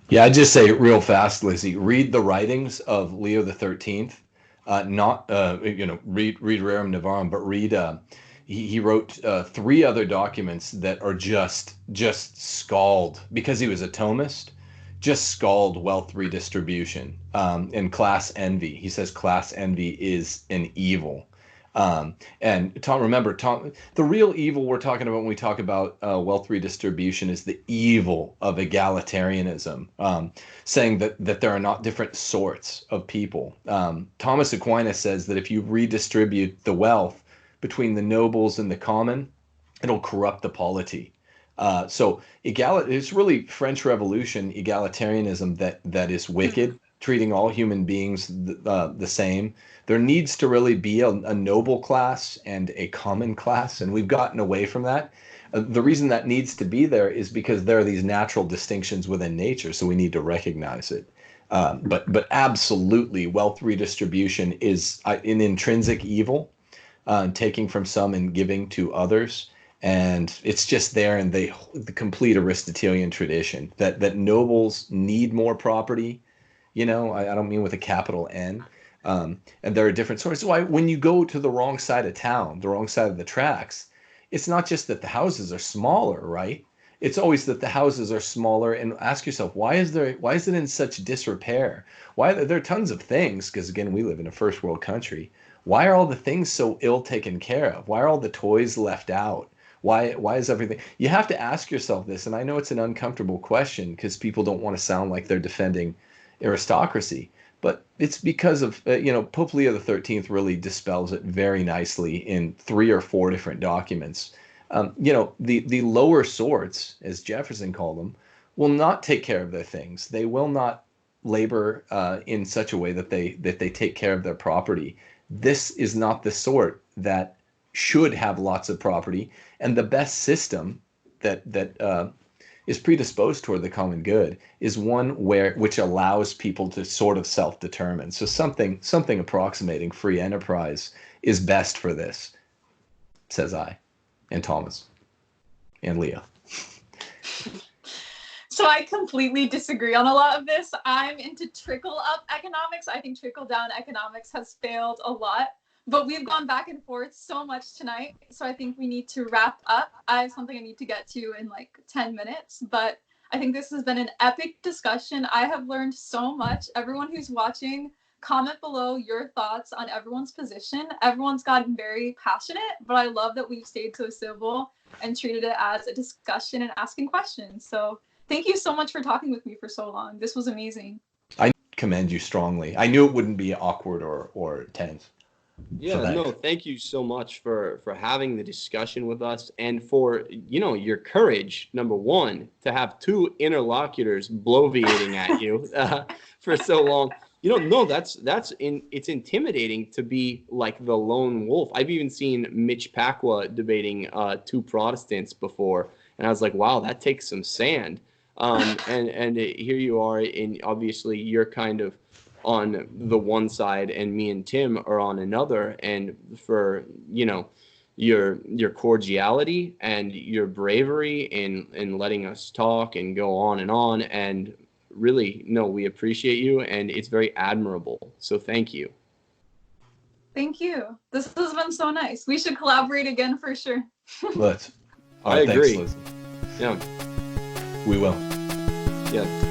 Yeah, I just say real fast, Lizzie. Read the writings of Leo the 13th. Not read Rerum Novarum, but read. He wrote 3 other documents that are just scald, because he was a Thomist. Just scald wealth redistribution and class envy. He says class envy is an evil. And remember, the real evil we're talking about when we talk about wealth redistribution is the evil of egalitarianism, saying that there are not different sorts of people. Thomas Aquinas says that if you redistribute the wealth between the nobles and the common, it'll corrupt the polity. So it's really French Revolution egalitarianism that is wicked, treating all human beings the same. There needs to really be a noble class and a common class, and we've gotten away from that. The reason that needs to be there is because there are these natural distinctions within nature, so we need to recognize it. But absolutely, wealth redistribution is an intrinsic evil, taking from some and giving to others. And it's just there in the complete Aristotelian tradition that nobles need more property. I don't mean with a capital N. And there are different sources. Why, when you go to the wrong side of town, the wrong side of the tracks, it's not just that the houses are smaller, right? It's always that the houses are smaller. And ask yourself, why is it in such disrepair? Why there are tons of things, because again, we live in a first world country. Why are all the things so ill taken care of? Why are all the toys left out? Why is everything? You have to ask yourself this, and I know it's an uncomfortable question because people don't want to sound like they're defending aristocracy, but it's because of Pope Leo the 13th really dispels it very nicely in 3 or 4 different documents. The lower sorts, as Jefferson called them, will not take care of their things. They will not labor in such a way that they take care of their property. This is not the sort that should have lots of property, and the best system that is predisposed toward the common good is one which allows people to sort of self-determine. So something approximating free enterprise is best for this, says I, and Thomas, and Leah. So I completely disagree on a lot of this. I'm into trickle-up economics. I think trickle-down economics has failed a lot. But we've gone back and forth so much tonight, so I think we need to wrap up. I have something I need to get to in like 10 minutes, but I think this has been an epic discussion. I have learned so much. Everyone who's watching, comment below your thoughts on everyone's position. Everyone's gotten very passionate, but I love that we've stayed so civil and treated it as a discussion and asking questions. So thank you so much for talking with me for so long. This was amazing. I commend you strongly. I knew it wouldn't be awkward or tense. Yeah, no, thank you so much for having the discussion with us, and for your courage, number one, to have 2 interlocutors bloviating at you for so long. No, it's intimidating to be like the lone wolf. I've even seen Mitch Pacwa debating 2 Protestants before, and I was like, wow, that takes some sand. And here you are, and obviously you're kind of on the one side, and me and Tim are on another. And for your cordiality and your bravery in letting us talk and go on, and really, no, we appreciate you, and it's very admirable. So thank you. Thank you. This has been so nice. We should collaborate again for sure. Let's. All I right, agree. thanks, Lizzie. Yeah. We will. Yeah.